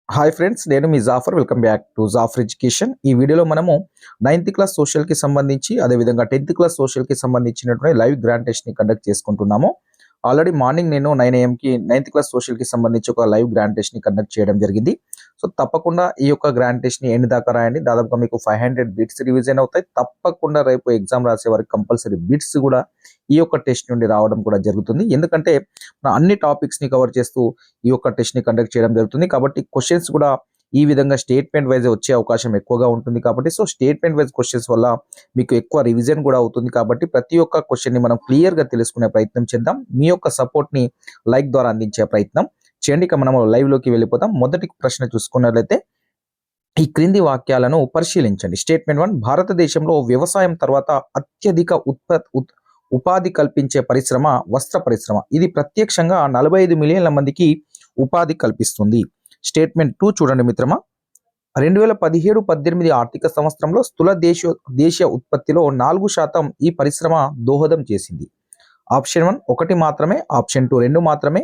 Hi friends, నేను మీ Jafar. Welcome back to Jafar education. ఈ వీడియోలో మనము 9th క్లాస్ సోషల్కి సంబంధించి అదేవిధంగా 10th క్లాస్ సోషల్కి సంబంధించినటువంటి లైవ్ గ్రాండ్ టెస్ట్ని కండక్ట్ చేసుకుంటున్నాము. ఆల్రెడీ మార్నింగ్ నేను 9 AM కి 9th క్లాస్ సోషల్కి సంబంధించి ఒక లైవ్ గ్రాండ్ టెస్ట్ని కండక్ట్ చేయడం జరిగింది. సో తప్పకుండా ఈ యొక్క గ్రాండ్ టెస్ట్ని ఎండ్ దాకా రాయండి. దాదాపుగా మీకు 500 బిట్స్ రివిజన్ అవుతాయి. తప్పకుండా రేపు ఎగ్జామ్ రాసే వారికి కంపల్సరీ బిట్స్ కూడా ఈ యొక్క టెస్ట్ నుండి రావడం కూడా జరుగుతుంది. ఎందుకంటే మన అన్ని టాపిక్స్ని కవర్ చేస్తూ ఈ యొక్క టెస్ట్ని కండక్ట్ చేయడం జరుగుతుంది. కాబట్టి క్వశ్చన్స్ కూడా ఈ విధంగా స్టేట్మెంట్ వైజ్ వచ్చే అవకాశం ఎక్కువగా ఉంటుంది. కాబట్టి సో స్టేట్మెంట్ వైజ్ క్వశ్చన్స్ వల్ల మీకు ఎక్కువ రివిజన్ కూడా అవుతుంది. కాబట్టి ప్రతి ఒక్క క్వశ్చన్ని మనం క్లియర్గా తెలుసుకునే ప్రయత్నం చేద్దాం. మీ యొక్క సపోర్ట్ని లైక్ ద్వారా అందించే ప్రయత్నం చేయండి. ఇక మనం లైవ్లోకి వెళ్ళిపోతాం. మొదటి ప్రశ్న చూసుకున్నట్లయితే ఈ క్రింది వాక్యాలను పరిశీలించండి. స్టేట్మెంట్ 1, భారతదేశంలో వ్యవసాయం తర్వాత అత్యధిక ఉపాధి కల్పించే పరిశ్రమ వస్త్ర పరిశ్రమ. ఇది ప్రత్యక్షంగా 45 మిలియన్ల మందికి ఉపాధి కల్పిస్తుంది. స్టేట్మెంట్ 2 చూడండి మిత్రమా. 2017-18 ఆర్థిక సంవత్సరంలో స్థూల దేశీయ ఉత్పత్తిలో 4% ఈ పరిశ్రమ దోహదం చేసింది. ఆప్షన్ 1 1 మాత్రమే, ఆప్షన్ 2 2 మాత్రమే,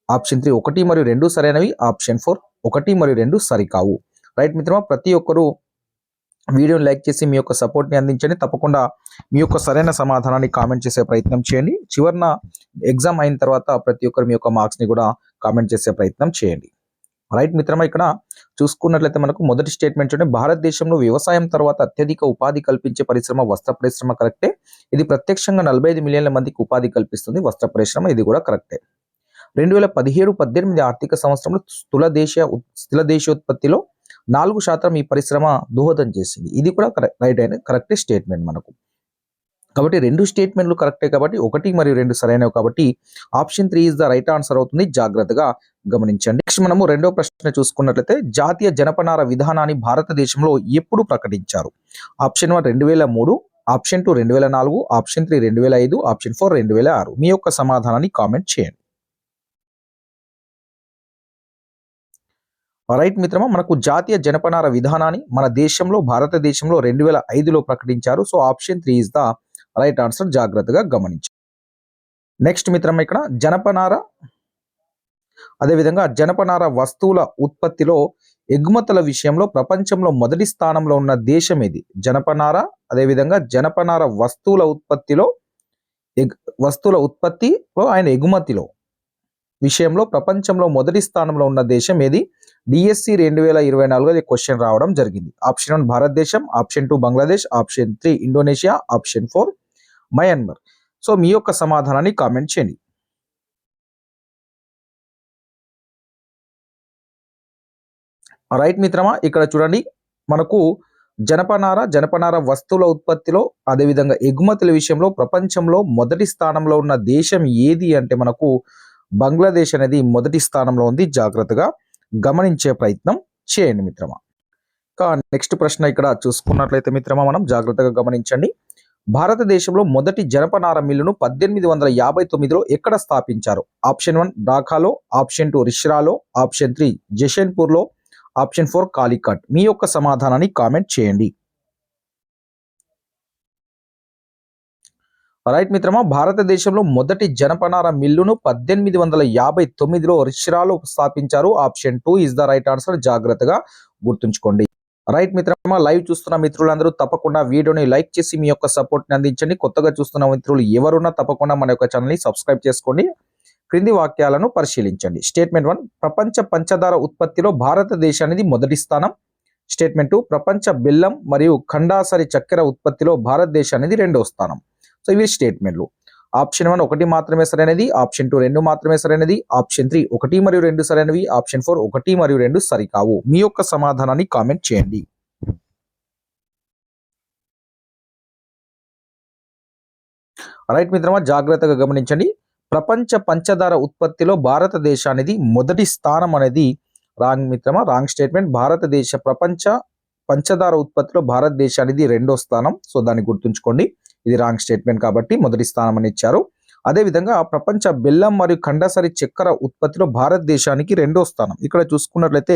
ఆప్షన్ 3 1 మరియు 2 సరైనవి, ఆప్షన్ 4 1 మరియు 2 సరికావు. రైట్ మిత్రమా, ప్రతి ఒక్కరూ వీడియోని లైక్ చేసి మీ యొక్క సపోర్ట్ని అందించండి. తప్పకుండా మీ యొక్క సరైన సమాధానాన్ని కామెంట్ చేసే ప్రయత్నం చేయండి. చివరిన ఎగ్జామ్ అయిన తర్వాత ప్రతి ఒక్కరు మీ యొక్క మార్క్స్ని కూడా కామెంట్ చేసే ప్రయత్నం చేయండి. రైట్ మిత్రమా, ఇక్కడ చూసుకున్నట్లయితే మనకు మొదటి స్టేట్మెంట్ చూడండి. భారతదేశంలో వ్యవసాయం తర్వాత అత్యధిక ఉపాధి కల్పించే పరిశ్రమ వస్త్ర పరిశ్రమ. కరెక్టే. ఇది ప్రత్యక్షంగా 45 మిలియన్ల మందికి ఉపాధి కల్పిస్తుంది వస్త్ర పరిశ్రమ. ఇది కూడా కరెక్టే. 2017-18 ఆర్థిక సంవత్సరంలో స్థూల దేశీయోత్పత్తిలో 4% ఈ పరిశ్రమ దోహదం చేసింది. ఇది కూడా కరెక్ట్ స్టేట్మెంట్ మనకు. కాబట్టి 2 స్టేట్మెంట్లు కరెక్టే. కాబట్టి 1 మరియు 2 సరైనవి. కాబట్టి option 3 is the right answer అవుతుంది. జాగ్రత్తగా గమనించండి. నెక్స్ట్ మనము రెండో ప్రశ్న చూసుకున్నట్లయితే జాతీయ జనపనార విధానాన్ని భారతదేశంలో ఎప్పుడు ప్రకటించారు? Option 1 2003, option 2 2004, option 3 2005, option 4 2006. మీ యొక్క సమాధానాన్ని కామెంట్ చేయండి. రైట్ మిత్రమా, మనకు జాతీయ జనపనార విధానాన్ని మన దేశంలో భారతదేశంలో 2005లో ప్రకటించారు. So option 3 is the right answer. జాగ్రత్తగా గమనించండి. నెక్స్ట్ మిత్రమా, ఇక్కడ జనపనార అదేవిధంగా జనపనార వస్తువుల ఉత్పత్తిలో ఎగుమతుల విషయంలో ప్రపంచంలో మొదటి స్థానంలో ఉన్న దేశం ఇది. జనపనార అదేవిధంగా జనపనార వస్తువుల ఉత్పత్తిలో ఆయన ఎగుమతిలో విషయంలో ప్రపంచంలో మొదటి స్థానంలో ఉన్న దేశం ఏది? డిఎస్సి 2024 క్వశ్చన్ రావడం జరిగింది. Option 1 Bharatadesam, option 2 Bangladesh, option 3 Indonesia, option 4 Myanmar. So మీ యొక్క సమాధానాన్ని కామెంట్ చేయండి. రైట్ మిత్రమా, ఇక్కడ చూడండి మనకు జనపనార వస్తువుల ఉత్పత్తిలో అదేవిధంగా ఎగుమతుల విషయంలో ప్రపంచంలో మొదటి స్థానంలో ఉన్న దేశం ఏది అంటే మనకు బంగ్లాదేశ్ అనేది మొదటి స్థానంలో ఉంది. జాగ్రత్తగా గమనించే ప్రయత్నం చేయండి మిత్రమా. నెక్స్ట్ ప్రశ్న ఇక్కడ చూసుకున్నట్లయితే మిత్రమా, మనం జాగ్రత్తగా గమనించండి. భారతదేశంలో మొదటి జనపనార మిల్లును 1859లో ఎక్కడ స్థాపించారు? ఆప్షన్ 1 ఢాకాలో, ఆప్షన్ 2 రిష్రాలో, ఆప్షన్ 3 జషన్పూర్లో, ఆప్షన్ 4 కాలికట్. మీ యొక్క సమాధానాన్ని కామెంట్ చేయండి. రైట్ మిత్రమా, భారతదేశంలో మొదటి జనపనార మిల్లును 1859లో రిష్రాలో స్థాపించారు. Option 2 is the right answer. జాగ్రత్తగా గుర్తుంచుకోండి. రైట్ మిత్రమా, లైవ్ చూస్తున్న మిత్రులందరూ తప్పకుండా వీడియోని లైక్ చేసి మీ యొక్క సపోర్ట్ని అందించండి. కొత్తగా చూస్తున్న మిత్రులు ఎవరున్నా తప్పకుండా మన యొక్క ఛానల్ని సబ్స్క్రైబ్ చేసుకోండి. క్రింది వాక్యాలను పరిశీలించండి. స్టేట్మెంట్ 1, ప్రపంచ పంచదార ఉత్పత్తిలో భారతదేశానికి మొదటి స్థానం. స్టేట్మెంట్ 2, ప్రపంచ బెల్లం మరియు ఖండాసరి చక్కెర ఉత్పత్తిలో భారతదేశానికి రెండవ స్థానం. సో ఇవి స్టేట్మెంట్లు. ఆప్షన్ 1 1 మాత్రమే సరైనది, ఆప్షన్ 2 2 మాత్రమే సరైనది, ఆప్షన్ 3 1 మరియు 2 సరైనవి, ఆప్షన్ 4 1 మరియు 2 సరికావు. మీ యొక్క సమాధానాన్ని కామెంట్ చేయండి. రైట్ మిత్రమా, జాగ్రత్తగా గమనించండి. ప్రపంచ పంచదార ఉత్పత్తిలో భారతదేశానికి మొదటి స్థానం అనేది రాంగ్ మిత్రమా, రాంగ్ స్టేట్మెంట్. ప్రపంచ పంచదార ఉత్పత్తిలో భారతదేశానికి రెండో స్థానం. సో దాన్ని గుర్తుంచుకోండి. ఇది రాంగ్ స్టేట్మెంట్ కాబట్టి మొదటి స్థానం అని ఇచ్చారు. అదేవిధంగా ప్రపంచ బెల్లం మరియు ఖండసరి చక్కెర ఉత్పత్తిలో భారతదేశానికి రెండో స్థానం. ఇక్కడ చూసుకున్నట్లయితే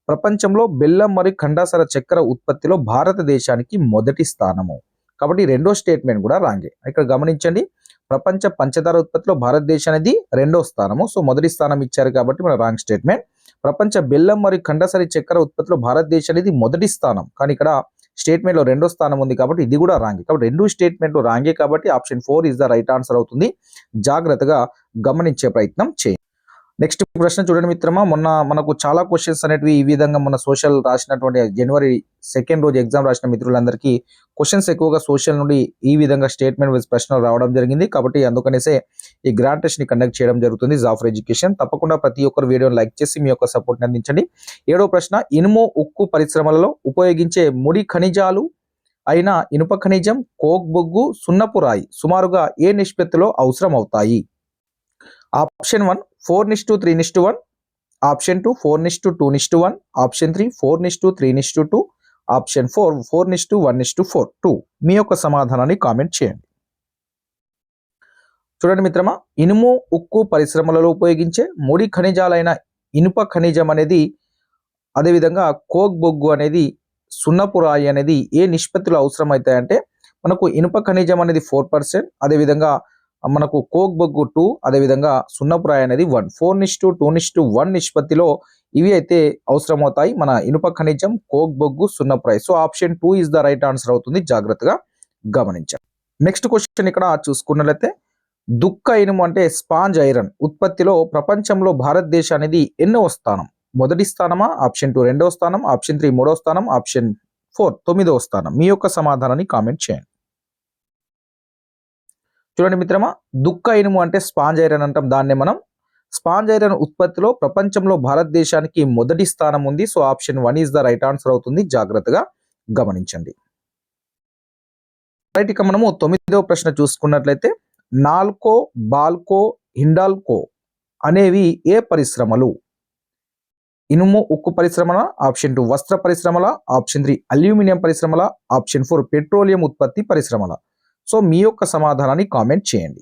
ప్రపంచంలో బెల్లం మరియు ఖండసర చక్కెర ఉత్పత్తిలో భారతదేశానికి మొదటి స్థానము. కాబట్టి రెండో స్టేట్మెంట్ కూడా రాంగే. ఇక్కడ గమనించండి, ప్రపంచ పంచదార ఉత్పత్తిలో భారతదేశానికి రెండో స్థానము. సో మొదటి స్థానం ఇచ్చారు కాబట్టి మన రాంగ్ స్టేట్మెంట్. ప్రపంచ బెల్లం మరియు కండసరి చక్కెర ఉత్పత్తిలో భారతదేశం అనేది మొదటి స్థానం, కానీ ఇక్కడ స్టేట్మెంట్లో రెండో స్థానం ఉంది కాబట్టి ఇది కూడా రాంగే. కాబట్టి రెండు స్టేట్మెంట్లు రాంగే కాబట్టి option 4 is the right answer అవుతుంది. జాగ్రత్తగా గమనించే ప్రయత్నం చేయండి. నెక్స్ట్ ప్రశ్న చూడండి మిత్రమా, మొన్న మనకు చాలా క్వశ్చన్స్ అనేటివి ఈ విధంగా మన సోషల్ రాసినటువంటి జనవరి 2 రోజు ఎగ్జామ్ రాసిన మిత్రులందరికీ క్వశ్చన్స్ ఎక్కువగా సోషల్ నుండి ఈ విధంగా స్టేట్మెంట్ వైజ్ ప్రశ్నలు రావడం జరిగింది. కాబట్టి అందుకనేసే ఈ గ్రాండ్ టెస్ట్ ని కండక్ట్ చేయడం జరుగుతుంది జాఫర్ ఎడ్యుకేషన్. తప్పకుండా ప్రతి ఒక్కరు వీడియోని లైక్ చేసి మీ యొక్క సపోర్ట్ని అందించండి. 7వ ప్రశ్న, ఇనుము ఉక్కు పరిశ్రమలలో ఉపయోగించే ముడి ఖనిజాలు అయిన ఇనుప ఖనిజం, కోక్ బొగ్గు, సున్నపు రాయి సుమారుగా ఏ నిష్పత్తిలో అవసరం అవుతాయి? Option 1 4:3:1, option 2 4:2:1, option 3 4:3:2, option 4 4:1:4. మీ యొక్క సమాధానాన్ని కామెంట్ చేయండి. చూడండి మిత్రమా, ఇనుము ఉక్కు పరిశ్రమలలో ఉపయోగించే ముడి ఖనిజాలైన ఇనుప ఖనిజం అనేది, అదేవిధంగా కోక్ బొగ్గు అనేది, సున్నపు రాయి అనేది ఏ నిష్పత్తిలో అవసరం అవుతాయంటే మనకు ఇనుప ఖనిజం అనేది 4%, అదేవిధంగా మనకు కోక్ బొగ్గు 2, అదేవిధంగా సున్నపు రాయి అనేది 1, 4:2:1 నిష్పత్తిలో ఇవి అయితే అవసరం అవుతాయి, మన ఇనుప ఖనిజం, కోక్ బొగ్గు, సున్నపు రాయి. So option 2 is the right answer అవుతుంది. జాగ్రత్తగా గమనించండి. నెక్స్ట్ క్వశ్చన్ ఇక్కడ చూసుకున్నట్లయితే, దుక్క ఇనుము అంటే స్పాంజ్ ఐరన్ ఉత్పత్తిలో ప్రపంచంలో భారతదేశం అనేది ఎన్నో స్థానం? మొదటి స్థానమా, ఆప్షన్ 2 రెండవ స్థానం, ఆప్షన్ 3 మూడవ స్థానం, ఆప్షన్ 4 9వ స్థానం? మీ యొక్క సమాధానాన్ని కామెంట్ చేయండి. చూడండి మిత్రమా, దుక్క ఇనుము అంటే స్పాంజ్ ఐరన్ అంటాం, దాన్నే మనం స్పాంజ్ ఐరన్ ఉత్పత్తిలో ప్రపంచంలో భారతదేశానికి మొదటి స్థానం ఉంది. So option 1 is the right answer అవుతుంది. జాగ్రత్తగా గమనించండి. రైట్, ఇక మనము 9వ ప్రశ్న చూసుకున్నట్లయితే, నాల్కో, బాల్కో, హిండాల్కో అనేవి ఏ పరిశ్రమలు? ఇనుము ఉక్కు పరిశ్రమల, ఆప్షన్ 2 వస్త్ర పరిశ్రమల, ఆప్షన్ 3 అల్యూమినియం పరిశ్రమల, ఆప్షన్ 4 పెట్రోలియం ఉత్పత్తి పరిశ్రమల? సో మీ యొక్క సమాధానాన్ని కామెంట్ చేయండి.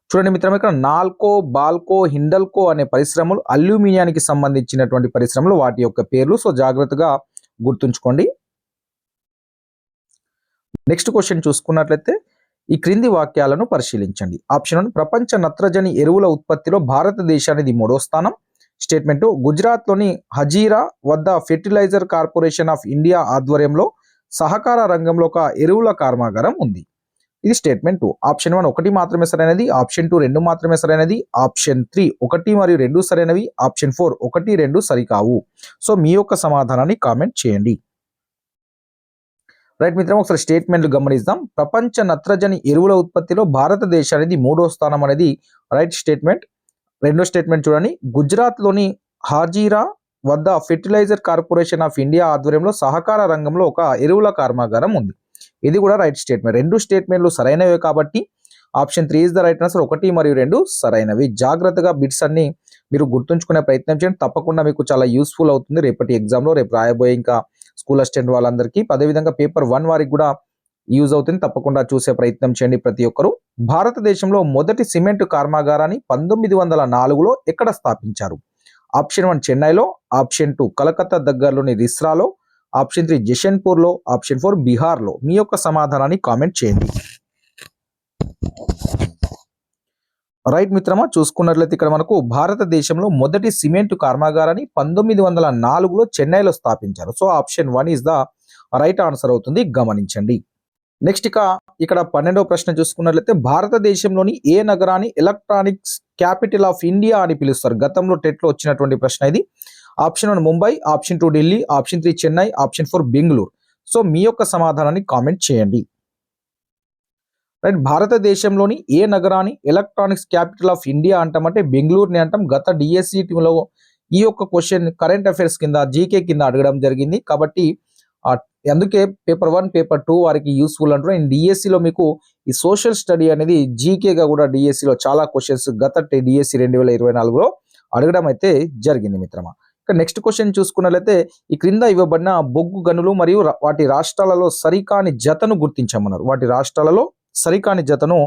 చూడండి మిత్రమా, ఇక్కడ నాల్కో, బాల్కో, హిండల్కో అనే పరిశ్రమలు అల్యూమినియానికి సంబంధించినటువంటి పరిశ్రమలు, వాటి యొక్క పేర్లు. సో జాగ్రత్తగా గుర్తుంచుకోండి. నెక్స్ట్ క్వశ్చన్ చూసుకున్నట్లయితే, ఈ క్రింది వాక్యాలను పరిశీలించండి. ఆప్షన్ 1, ప్రపంచ నత్రజని ఎరువుల ఉత్పత్తిలో భారతదేశానికి 3వ స్థానం. స్టేట్మెంట్, గుజరాత్లోని హజీరా వద్ద ఫెర్టిలైజర్ కార్పొరేషన్ ఆఫ్ ఇండియా ఆధ్వర్యంలో సహకార రంగంలో ఒక ఎరువుల కర్మాగారం ఉంది. ఇది స్టేట్మెంట్ 2. ఆప్షన్ 1 1 మాత్రమే సరైనది, ఆప్షన్ 2 2 మాత్రమే సరైనది, ఆప్షన్ 3 1 మరియు 2 సరైనవి, ఆప్షన్ 4 1, 2 సరికావు. సో మీ యొక్క సమాధానాన్ని కామెంట్ చేయండి. రైట్ మిత్రం, ఒకసారి స్టేట్మెంట్లు గమనిద్దాం. ప్రపంచ నత్రజని ఎరువుల ఉత్పత్తిలో భారతదేశానికి 3వ స్థానం అనేది రైట్ స్టేట్మెంట్. రెండో స్టేట్మెంట్ చూడండి, గుజరాత్లోని హాజీరా వద్ద ఫెర్టిలైజర్ కార్పొరేషన్ ఆఫ్ ఇండియా ఆధ్వర్యంలో సహకార రంగంలో ఒక ఎరువుల కర్మాగారం ఉంది. ఇది కూడా రైట్ స్టేట్మెంట్. రెండు స్టేట్మెంట్లు సరైనవే కాబట్టి option 3 is the right answer. 1 మరియు 2 సరైనవి. జాగ్రత్తగా బిట్స్ అన్ని మీరు గుర్తుంచుకునే ప్రయత్నం చేయండి. తప్పకుండా మీకు చాలా యూస్ఫుల్ అవుతుంది రేపటి ఎగ్జామ్లో, రేపు రాయబోయే ఇంకా స్కూల్ అసిస్టెంట్ వాళ్ళందరికీ. అదేవిధంగా పేపర్ 1 వారికి కూడా యూజ్ అవుతుంది. తప్పకుండా చూసే ప్రయత్నం చేయండి ప్రతి ఒక్కరు. భారతదేశంలో మొదటి సిమెంట్ కర్మాగారాన్ని 1904లో ఎక్కడ స్థాపించారు? ఆప్షన్ 1 చెన్నైలో, ఆప్షన్ 2 కలకత్తా దగ్గరలోని రిస్రాలో, ఆప్షన్ 3 జషన్పూర్లో, ఆప్షన్ 4 బీహార్లో. మీ యొక్క సమాధానాన్ని కామెంట్ చేయండి. రైట్ మిత్రమా, చూసుకున్నట్లయితే ఇక్కడ మనకు భారతదేశంలో మొదటి సిమెంట్ కర్మాగారాన్ని 1904లో చెన్నైలో స్థాపించారు. So option 1 is the right answer అవుతుంది. గమనించండి. నెక్స్ట్ ఇక్కడ 12వ ప్రశ్న చూసుకున్నట్లయితే, భారతదేశంలోని ఏ నగరాన్ని ఎలక్ట్రానిక్స్ క్యాపిటల్ ఆఫ్ ఇండియా అని పిలుస్తారు? గతంలో టెట్లో వచ్చినటువంటి ప్రశ్న ఇది. Option 1 Mumbai, option 2 Delhi, option 3 Chennai, option 4 Bengaluru. So మీ యొక్క సమాధానాన్ని కామెంట్ చేయండి. రైట్, భారతదేశంలోని ఏ నగరాన్ని ఎలక్ట్రానిక్స్ క్యాపిటల్ ఆఫ్ ఇండియా అంటామంటే బెంగళూరుని అంటాం. గత డిఎస్సి టీంలో ఈ యొక్క క్వశ్చన్ కరెంట్ అఫైర్స్ కింద, జీకే కింద అడగడం జరిగింది. కాబట్టి అందుకే పేపర్ 1, పేపర్ 2 వారికి యూస్ఫుల్ అంటున్నారు. అండ్ డిఎస్సిలో మీకు ఈ సోషల్ స్టడీ అనేది జీకేగా కూడా డిఎస్సిలో చాలా క్వశ్చన్స్ గత డిఎస్సి 2024లో అడగడం అయితే జరిగింది మిత్రమా. ఇక నెక్స్ట్ క్వశ్చన్ చూసుకున్నట్లయితే, ఈ క్రింద ఇవ్వబడిన బొగ్గు గనులు మరియు వాటి రాష్ట్రాలలో సరికాని జతను గుర్తించమన్నారు. వాటి రాష్ట్రాలలో సరికాని జతను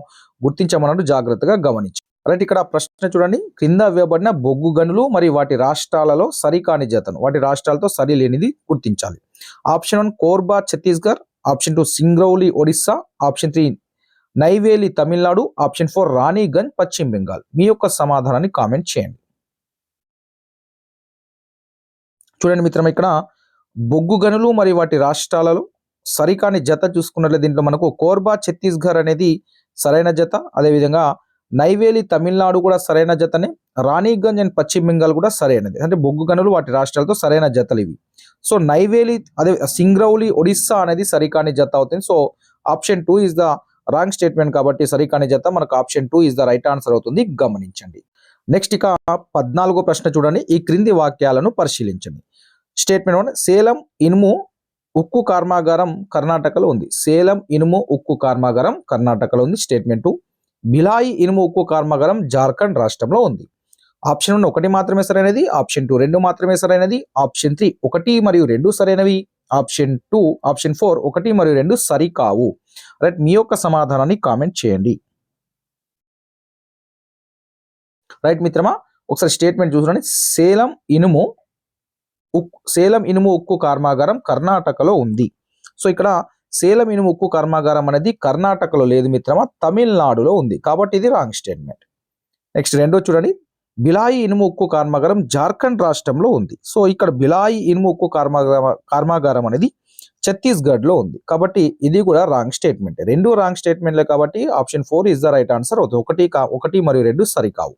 గుర్తించమన్నారు. జాగ్రత్తగా గమనించు. రైట్, ఇక్కడ ప్రశ్న చూడండి. క్రింద ఇవ్వబడిన బొగ్గు గనులు మరియు వాటి రాష్ట్రాలలో సరికాని జతను, వాటి రాష్ట్రాలతో సరి లేనిది గుర్తించాలి. Option 1 Korba Chhattisgarh, option 2 Singrauli Odisha, option 3 Neyveli Tamil Nadu, option 4 Raniganj Paschim Bengal. మీ యొక్క సమాధానాన్ని కామెంట్ చేయండి. చూడండి మిత్రమా, ఇక్కడ బొగ్గు గనులు మరియు వాటి రాష్ట్రాలలో సరికాని జత చూసుకున్నట్లయితే దీంట్లో మనకు కోర్బా ఛత్తీస్గఢ్ అనేది సరైన జత, అదేవిధంగా నైవేలి తమిళనాడు కూడా సరైన జతనే, రాణిగంజ్ అండ్ పశ్చిమ బెంగాల్ కూడా సరైనది. అంటే బొగ్గు గనులు వాటి రాష్ట్రాలతో సరైన జతలు ఇవి. సో నైవేలి అదే సింగ్రౌలి ఒడిస్సా అనేది సరికాని జత అవుతుంది. So option 2 is the wrong statement కాబట్టి సరికాని జత మనకు option 2 is the right answer అవుతుంది, గమనించండి. నెక్స్ట్ ఇక 14వ ప్రశ్న చూడండి. ఈ క్రింది వాక్యాలను పరిశీలించండి. స్టేట్మెంట్ 1, సేలం ఇనుము ఉక్కు కర్మాగారం కర్ణాటకలో ఉంది. సేలం ఇనుము ఉక్కు కర్మాగారం కర్ణాటకలో ఉంది. స్టేట్మెంట్ 2, భిలాయి ఇనుము ఉక్కు కర్మాగారం జార్ఖండ్ రాష్ట్రంలో ఉంది. ఆప్షన్ 1 ఒకటి మాత్రమే సరైనది, ఆప్షన్ 2 2 మాత్రమే సరైనది, ఆప్షన్ 3 1 మరియు 2 సరైనవి, ఆప్షన్ 4 1 మరియు 2 సరికావు. రైట్, మీ యొక్క సమాధానాన్ని కామెంట్ చేయండి. రైట్ మిత్రమా, ఒకసారి స్టేట్మెంట్ చూడండి. సేలం ఇనుము ఉక్కు కర్మాగారం కర్ణాటకలో ఉంది. సో ఇక్కడ సేలం ఇనుము ఉక్కు కర్మాగారం అనేది కర్ణాటకలో లేదు మిత్రమా, తమిళనాడులో ఉంది. కాబట్టి ఇది రాంగ్ స్టేట్మెంట్. నెక్స్ట్ రెండో చూడండి. భిలాయి ఇనుము ఉక్కు కర్మాగారం జార్ఖండ్ రాష్ట్రంలో ఉంది. సో ఇక్కడ భిలాయి ఇనుము ఉక్కు కర్మాగారం అనేది ఛత్తీస్గఢ్లో ఉంది. కాబట్టి ఇది కూడా రాంగ్ స్టేట్మెంట్. రెండు రాంగ్ స్టేట్మెంట్లే కాబట్టి option 4 is the right answer అవుతుంది. 1 మరియు 2 సరికావు.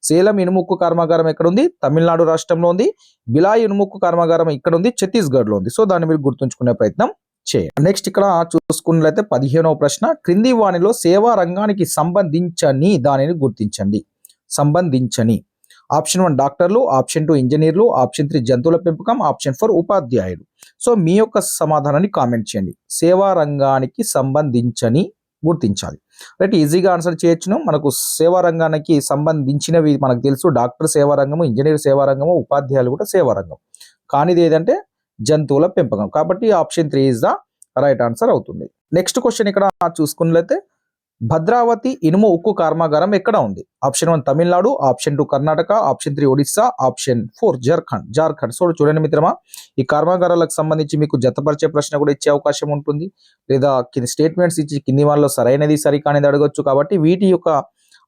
సేలం ఇనుము ఉక్కు కర్మాగారం ఎక్కడ ఉంది? తమిళనాడు రాష్ట్రంలో ఉంది. భిలాయి ఇనుము ఉక్కు కర్మాగారం ఇక్కడ ఉంది, ఛత్తీస్గఢ్లో ఉంది. సో దాన్ని మీరు గుర్తుంచుకునే ప్రయత్నం చేయండి. నెక్స్ట్ ఇక్కడ చూసుకున్నట్లయితే 15వ ప్రశ్న, క్రింది వాణిలో సేవా రంగానికి సంబంధించని దానిని గుర్తించండి. సంబంధించని. ఆప్షన్ 1 డాక్టర్లు, ఆప్షన్ 2 ఇంజనీర్లు, ఆప్షన్ 3 జంతువుల పెంపకం, ఆప్షన్ 4 ఉపాధ్యాయులు. సో మీ యొక్క సమాధానాన్ని కామెంట్ చేయండి. సేవా రంగానికి సంబంధించని గుర్తించాలి. రైట్, ఈజీగా ఆన్సర్ చేయొచ్చును. మనకు సేవా రంగానికి సంబంధించినవి మనకు తెలుసు. డాక్టర్ సేవా రంగము, ఇంజనీర్ సేవా రంగము, ఉపాధ్యాయులు కూడా సేవా రంగం. కానిది ఏదంటే జంతువుల పెంపకం. కాబట్టి option 3 is the right answer అవుతుంది. నెక్స్ట్ క్వశ్చన్ ఇక్కడ చూసుకున్నట్లయితే, భద్రావతి ఇనుము ఉక్కు కర్మాగారం ఎక్కడ ఉంది? Option 1 Tamil Nadu, option 2 Karnataka, option 3 Odisha, option 4 Jharkhand. So చూడండి మిత్రమా, ఈ కర్మాగారాలకు సంబంధించి మీకు జతపరిచే ప్రశ్న కూడా ఇచ్చే అవకాశం ఉంటుంది, లేదా స్టేట్మెంట్స్ ఇచ్చి కింది వాళ్ళలో సరైనది సరికానిది అడగొచ్చు. కాబట్టి వీటి యొక్క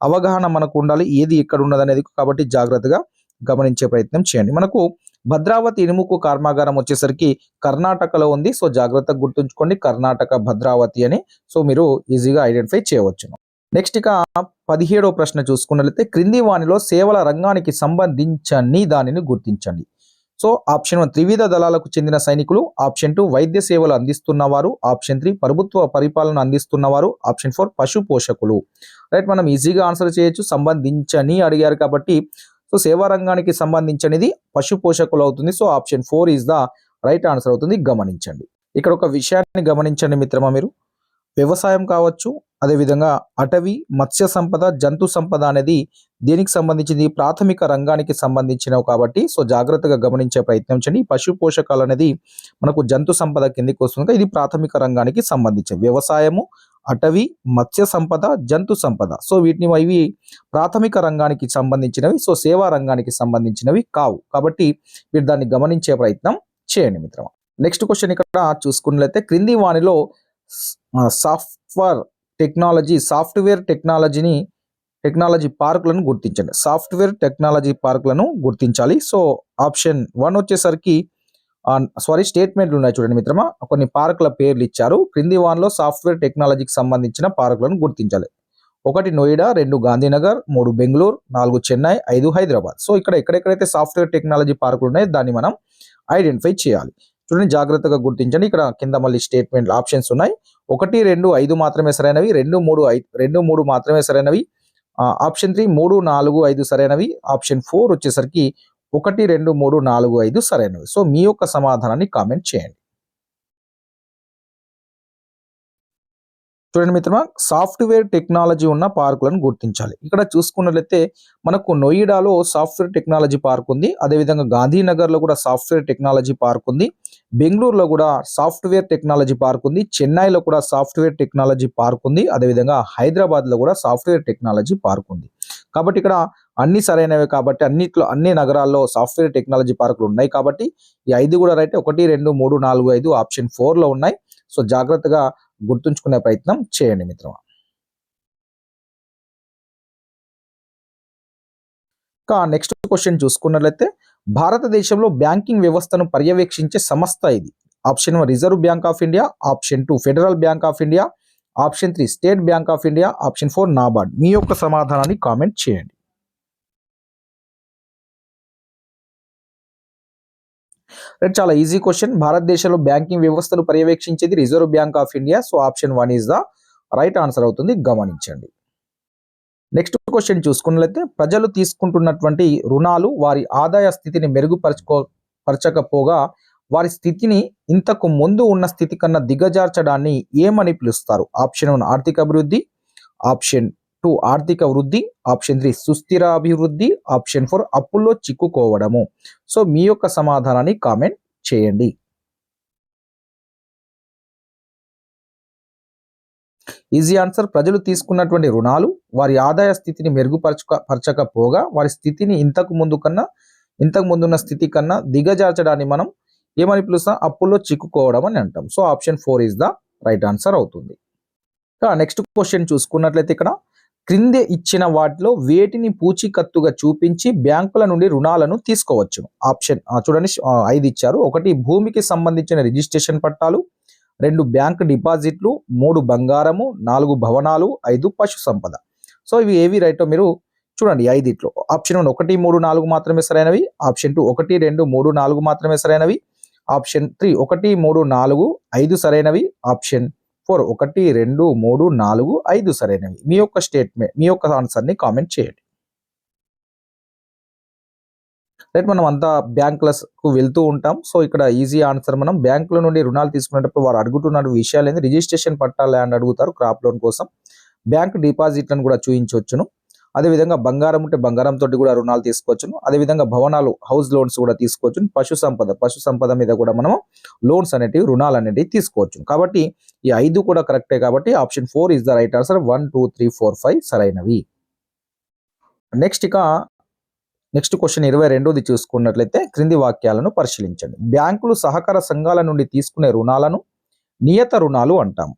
అవగాహన మనకు ఉండాలి, ఏది ఎక్కడ ఉన్నది అనేది. కాబట్టి జాగ్రత్తగా గమనించే ప్రయత్నం చేయండి. మనకు భద్రావతి ఇనుముకు కర్మాగారం వచ్చేసరికి కర్ణాటకలో ఉంది. సో జాగ్రత్తగా గుర్తుంచుకోండి, కర్ణాటక భద్రావతి అని. సో మీరు ఈజీగా ఐడెంటిఫై చేయవచ్చును. నెక్స్ట్ ఇక 17వ ప్రశ్న చూసుకున్నట్లయితే, క్రింది వాణిలో సేవల రంగానికి సంబంధించని దానిని గుర్తించండి. సో ఆప్షన్ 1 త్రివిధ దళాలకు చెందిన సైనికులు, ఆప్షన్ 2 వైద్య సేవలు అందిస్తున్నవారు, ఆప్షన్ 3 ప్రభుత్వ పరిపాలన అందిస్తున్నవారు, ఆప్షన్ 4 పశు పోషకులు. రైట్, మనం ఈజీగా ఆన్సర్ చేయొచ్చు. సంబంధించని అడిగారు కాబట్టి సో సేవా రంగానికి సంబంధించినది పశు పోషకులు అవుతుంది. So option 4 is the right answer అవుతుంది, గమనించండి. ఇక్కడ ఒక విషయాన్ని గమనించండి మిత్రమా, మీరు వ్యవసాయం కావచ్చు, అదేవిధంగా అటవీ, మత్స్య సంపద, జంతు సంపద అనేది దేనికి సంబంధించింది? ప్రాథమిక రంగానికి సంబంధించినవి కాబట్టి సో జాగ్రత్తగా గమనించే ప్రయత్నం చేయండి. పశు పోషకాలు అనేది మనకు జంతు సంపద కిందకి వస్తుంది. ఇది ప్రాథమిక రంగానికి సంబంధించి వ్యవసాయము, అటవీ, మత్స్య సంపద, జంతు సంపద. సో ఇవి ప్రాథమిక రంగానికి సంబంధించినవి. సో సేవా రంగానికి సంబంధించినవి కావు. కాబట్టి మీరు దాన్ని గమనించే ప్రయత్నం చేయండి మిత్రమా. నెక్స్ట్ క్వశ్చన్ ఇక్కడ చూసుకున్నట్లయితే, క్రింది వాణిలో సాఫ్ట్వేర్ టెక్నాలజీ పార్కులను గుర్తించండి. సాఫ్ట్వేర్ టెక్నాలజీ పార్కులను గుర్తించాలి. సో ఆప్షన్ 1 వచ్చేసరికి స్టేట్మెంట్లు ఉన్నాయి చూడండి మిత్రమా, కొన్ని పార్కుల పేర్లు ఇచ్చారు. క్రింది వాన్లో సాఫ్ట్వేర్ టెక్నాలజీకి సంబంధించిన పార్కులను గుర్తించాలి. 1 నోయిడా, 2 గాంధీనగర్, 3 బెంగళూరు, 4 చెన్నై, 5 హైదరాబాద్. సో ఇక్కడ ఎక్కడెక్కడైతే సాఫ్ట్వేర్ టెక్నాలజీ పార్కులు ఉన్నాయో దాన్ని మనం ఐడెంటిఫై చేయాలి. చూడండి, జాగ్రత్తగా గుర్తించండి. ఇక్కడ కింద మళ్ళీ స్టేట్మెంట్ ఆప్షన్స్ ఉన్నాయి. 1, 2, 5 మాత్రమే సరైనవి, 2, 3 మాత్రమే సరైనవి, ఆప్షన్ 3, 3, 4, 5 సరైనవి, ఆప్షన్ 4 వచ్చేసరికి 1, 2, 3, 4, 5 సరైనవి. సో మీ యొక్క సమాధానాన్ని కామెంట్ చేయండి. చూడండి మిత్రమా, సాఫ్ట్వేర్ టెక్నాలజీ ఉన్న పార్కులను గుర్తించాలి. ఇక్కడ చూసుకున్నట్లయితే మనకు నోయిడాలో సాఫ్ట్వేర్ టెక్నాలజీ పార్క్ ఉంది, అదేవిధంగా గాంధీనగర్లో కూడా సాఫ్ట్వేర్ టెక్నాలజీ పార్క్ ఉంది, బెంగళూరులో కూడా సాఫ్ట్వేర్ టెక్నాలజీ పార్క్ ఉంది, చెన్నైలో కూడా సాఫ్ట్వేర్ టెక్నాలజీ పార్క్ ఉంది, అదేవిధంగా హైదరాబాద్లో కూడా సాఫ్ట్వేర్ టెక్నాలజీ పార్క్ ఉంది. కాబట్టి ఇక్కడ అన్ని సరైనవే కాబట్టి అన్ని నగరాల్లో సాఫ్ట్వేర్ టెక్నాలజీ పార్కులు ఉన్నాయి. కాబట్టి ఈ 5 కూడా రైట్. 1, 2, 3, 4, 5 ఆప్షన్ 4లో ఉన్నాయి. సో జాగ్రత్తగా గుర్తుంచుకునే ప్రయత్నం చేయండి మిత్రమా. నెక్స్ట్ క్వశ్చన్ చూసుకున్నట్లయితే భారతదేశంలో బ్యాంకింగ్ వ్యవస్థను పర్యవేక్షించే సంస్థ ఇది. Option 1 Reserve Bank of India, option 2 Federal Bank of India, option 3 State Bank of India, option 4 NABARD. మీ యొక్క సమాధానాన్ని కామెంట్ చేయండి. చాలా ఈజీ క్వశ్చన్. భారతదేశంలో బ్యాంకింగ్ వ్యవస్థను పర్యవేక్షించేది Reserve Bank of India. So option 1 is the right answer అవుతుంది, గమనించండి. నెక్స్ట్ క్వశ్చన్ చూసుకున్నట్లయితే ప్రజలు తీసుకుంటున్నటువంటి రుణాలు వారి ఆదాయ స్థితిని మెరుగుపరచకపోగా వారి స్థితిని ఇంతకు ముందు ఉన్న స్థితి కన్నా దిగజార్చడాన్ని ఏమని పిలుస్తారు? ఆప్షన్ 1 ఆర్థిక అభివృద్ధి, ఆప్షన్ 2 ఆర్థిక వృద్ధి, ఆప్షన్ 3 సుస్థిర అభివృద్ధి, ఆప్షన్ 4 అప్పుల్లో చిక్కుకోవడము. సో మీ యొక్క సమాధానాన్ని కామెంట్ చేయండి. Easy answer. ప్రజలు తీసుకున్నటువంటి రుణాలు వారి ఆదాయ స్థితిని మెరుగుపరచకపోగా వారి స్థితిని ఇంతకు ముందున్న స్థితి కన్నా దిగజార్చడాన్ని మనం ఏమని పిలుస్తాం? అప్పుల్లో చిక్కుకోవడం అని అంటాం. So option 4 is the right answer అవుతుంది. నెక్స్ట్ క్వశ్చన్ చూసుకున్నట్లయితే ఇక్కడ క్రిందే ఇచ్చిన వాటిలో వేటిని పూచీకత్తుగా చూపించి బ్యాంకుల నుండి రుణాలను తీసుకోవచ్చు? ఆప్షన్ చూడండి, 5 ఇచ్చారు. 1 భూమికి సంబంధించిన రిజిస్ట్రేషన్ పట్టాలు, 2 బ్యాంక్ డిపాజిట్లు, 3 బంగారము, 4 భవనాలు, 5 పశు సంపద. సో ఇవి ఏవి రైటో మీరు చూడండి. 5 ఆప్షన్ 1 1, 3, 4 మాత్రమే సరైనవి. ఆప్షన్ 2 1, 2, 3, 4 మాత్రమే సరైనవి. ఆప్షన్ 3 1, 3, 4, 5 సరైనవి. ఆప్షన్ 4 1, 2, 3, 4, 5 సరైనవి. మీ యొక్క స్టేట్మెంట్, మీ యొక్క ఆన్సర్ని కామెంట్ చేయండి. మనం అంతా బ్యాంకులకు వెళ్తూ ఉంటాం. సో ఇక్కడ ఈజీ ఆన్సర్, మనం బ్యాంకుల నుండి రుణాలు తీసుకునేటప్పుడు వారు అడుగుతున్న విషయాలు ఏంటి? రిజిస్ట్రేషన్ పట్టా ల్యాండ్ అడుగుతారు క్రాప్ లోన్ కోసం. బ్యాంక్ డిపాజిట్లను కూడా చూపించవచ్చును. అదేవిధంగా బంగారం ఉంటే బంగారంతో కూడా రుణాలు తీసుకోవచ్చును. అదేవిధంగా భవనాలు, హౌస్ లోన్స్ కూడా తీసుకోవచ్చు. పశు సంపద మీద కూడా మనము లోన్స్ అనేటివి, రుణాలు అనేటివి తీసుకోవచ్చు. కాబట్టి ఈ 5 కూడా కరెక్టే. కాబట్టి option 4 is the right answer. 1, 2, 3, 4, 5 సరైనవి. నెక్స్ట్ క్వశ్చన్ 22ది చూసుకున్నట్లయితే క్రింది వాక్యాలను పరిశీలించండి. బ్యాంకులు సహకార సంఘాల నుండి తీసుకునే రుణాలను నియత రుణాలు అంటాము.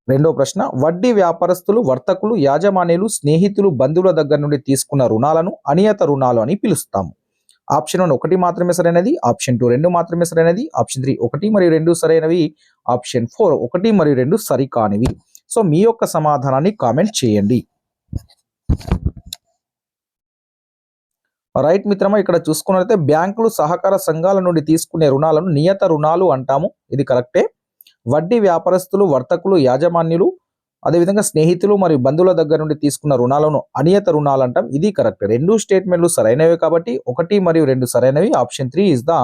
రెండో ప్రశ్న, వడ్డీ వ్యాపారస్తులు, వర్తకులు, యాజమాన్యులు, స్నేహితులు, బంధువుల దగ్గర నుండి తీసుకున్న రుణాలను అనియత రుణాలు అని పిలుస్తాము. ఆప్షన్ 1 1 మాత్రమే సరైనది. ఆప్షన్ 2 2 మాత్రమే సరైనది. ఆప్షన్ 3 1 మరియు 2 సరైనవి. ఆప్షన్ 4 1 మరియు 2 సరికానివి. సో మీ యొక్క సమాధానాన్ని కామెంట్ చేయండి. రైట్ మిత్రమా, ఇక్కడ చూసుకున్నట్లయితే బ్యాంకులు సహకార సంఘాల నుండి తీసుకునే రుణాలను నియత రుణాలు అంటాము. ఇది కరెక్టే. వడ్డీ వ్యాపారస్తులు, వర్తకులు, యాజమాన్యులు, అదేవిధంగా స్నేహితులు మరియు బంధువుల దగ్గర నుండి తీసుకున్న రుణాలను అనియత రుణాలు అంటాం. ఇది కరెక్ట్. 2 స్టేట్మెంట్లు సరైనవి కాబట్టి 1 మరియు 2 సరైనవి. Option 3 is the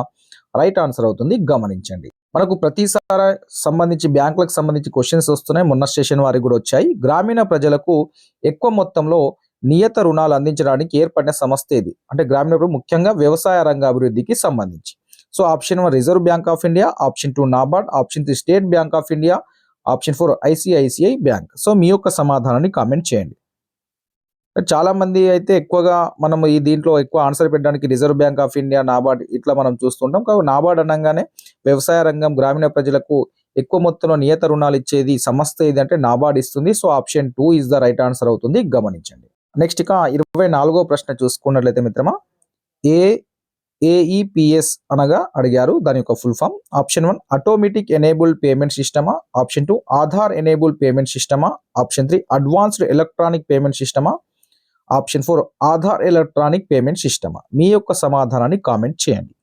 right answer అవుతుంది, గమనించండి. మనకు ప్రతిసారి సంబంధించి బ్యాంకులకు సంబంధించి క్వశ్చన్స్ వస్తున్నాయి. మొన్న స్టేషన్ వారికి కూడా వచ్చాయి. గ్రామీణ ప్రజలకు ఎక్కువ మొత్తంలో నియత రుణాలు అందించడానికి ఏర్పడిన సంస్థ ఇది. అంటే గ్రామీణ ముఖ్యంగా వ్యవసాయ రంగ అభివృద్ధికి సంబంధించి. So option 1 Reserve Bank of India, option 2 NABARD, option 3 State Bank of India, option 4 ICICI bank. So మీ యొక్క సమాధానాన్ని కామెంట్ చేయండి. చాలా మంది అయితే ఎక్కువగా మనం ఈ దీంట్లో ఎక్కువ ఆన్సర్ పెట్టడానికి reserve Bank of India, NABARD ఇట్లా మనం చూస్తుంటాం. కాబట్టి నాబార్డ్ అనగానే వ్యవసాయ రంగం, గ్రామీణ ప్రజలకు ఎక్కువ మొత్తంలో నియత రుణాలు ఇచ్చేది సంస్థ ఏదంటే నాబార్డ్ ఇస్తుంది. So option 2 is the right answer అవుతుంది, గమనించండి. నెక్స్ట్ 24వ ప్రశ్న చూసుకున్నట్లయితే మిత్రమా, ఏఈపిఎస్ అనగా అడిగారు. దాని యొక్క full form. Option 1 automatic enabled payment సిస్టమా, ఆప్షన్ 2 ఆధార్ ఎనేబుల్డ్ పేమెంట్ సిస్టమా, ఆప్షన్ 3 అడ్వాన్స్డ్ ఎలక్ట్రానిక్ పేమెంట్ సిస్టమా, ఆప్షన్ 4 ఆధార్ ఎలక్ట్రానిక్ పేమెంట్ సిస్టమా. మీ యొక్క సమాధానాన్ని కామెంట్ చేయండి.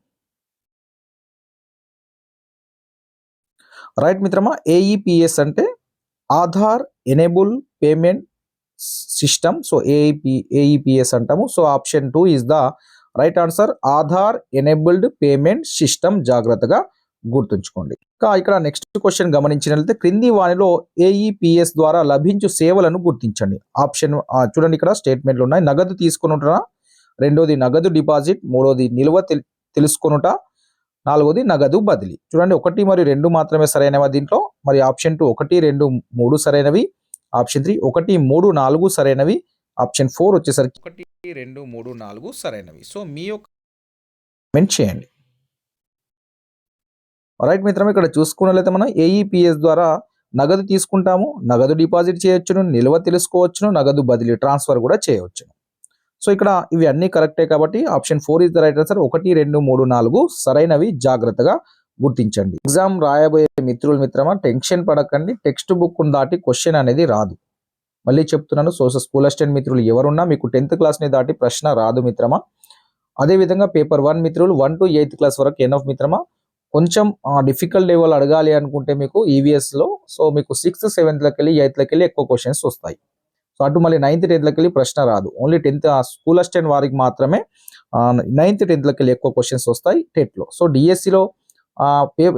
రైట్ మిత్రమా, ఏఈపిఎస్ అంటే Aadhaar enable payment system. So AEPS అంటాము. So option 2 is the right answer, Aadhaar enabled payment system. జాగ్రత్తగా గుర్తుంచుకోండి. ఇక్కడ నెక్స్ట్ క్వశ్చన్ గమనించినట్లయితే క్రింది వానిలో ఏఈపిఎస్ ద్వారా లభించు సేవలను గుర్తించండి. ఆప్షన్ చూడండి, ఇక్కడ స్టేట్మెంట్లు ఉన్నాయి. నగదు తీసుకొనుట, రెండోది నగదు డిపాజిట్, మూడోది నిల్వ తెలుసుకొనుట, నాలుగోది నగదు బదిలీ. చూడండి 1 మరియు 2 మాత్రమే సరైనవి దీంట్లో. మరి ఆప్షన్ 2 1, 2, 3 సరైనవి. ఆప్షన్ 3 1, 3, 4 సరైనవి. ఆప్షన్ 4 వచ్చేసరికి 1, 2, 3, 4 సరైనవి. సో మీ యొక్క కామెంట్ చేయండి. రైట్ మిత్రం, ఇక్కడ చూసుకున్నట్లయితే మనం ఏఈపిఎస్ ద్వారా నగదు తీసుకుంటాము, నగదు డిపాజిట్ చేయొచ్చును, నిల్వ తెలుసుకోవచ్చును, నగదు బదిలీ ట్రాన్స్ఫర్ కూడా చేయవచ్చును. సో ఇక్కడ ఇవి అన్ని కరెక్టే కాబట్టి option 4 is the right answer. 1, 2, 3, 4 సరైనవి, జాగ్రత్తగా గుర్తించండి. ఎగ్జామ్ రాయబోయే మిత్రమా టెన్షన్ పడకండి. టెక్స్ట్ బుక్ దాటి క్వశ్చన్ అనేది రాదు. మళ్ళీ చెప్తున్నాను, స్కూల్ అసిస్టెంట్ మిత్రులు ఎవరున్నా మీకు 10th క్లాస్ని దాటి ప్రశ్న రాదు మిత్రమా. అదేవిధంగా పేపర్ 1 మిత్రులు 1 to 8th క్లాస్ వరకు ఎనఫ్ మిత్రమా. కొంచెం డిఫికల్ట్ లెవెల్ అడగాలి అనుకుంటే మీకు ఈవీఎస్లో సో మీకు 6th 7th వెళ్ళి 8th వెళ్ళి ఎక్కువ క్వశ్చన్స్ వస్తాయి. సో అటు మళ్ళీ 9th 10th వెళ్ళి ప్రశ్న రాదు. ఓన్లీ 10th స్కూల్ అసిస్టెంట్ వారికి మాత్రమే 9th 10th వెళ్ళి ఎక్కువ క్వశ్చన్స్ వస్తాయి టెట్లో. సో డిఎస్సిలో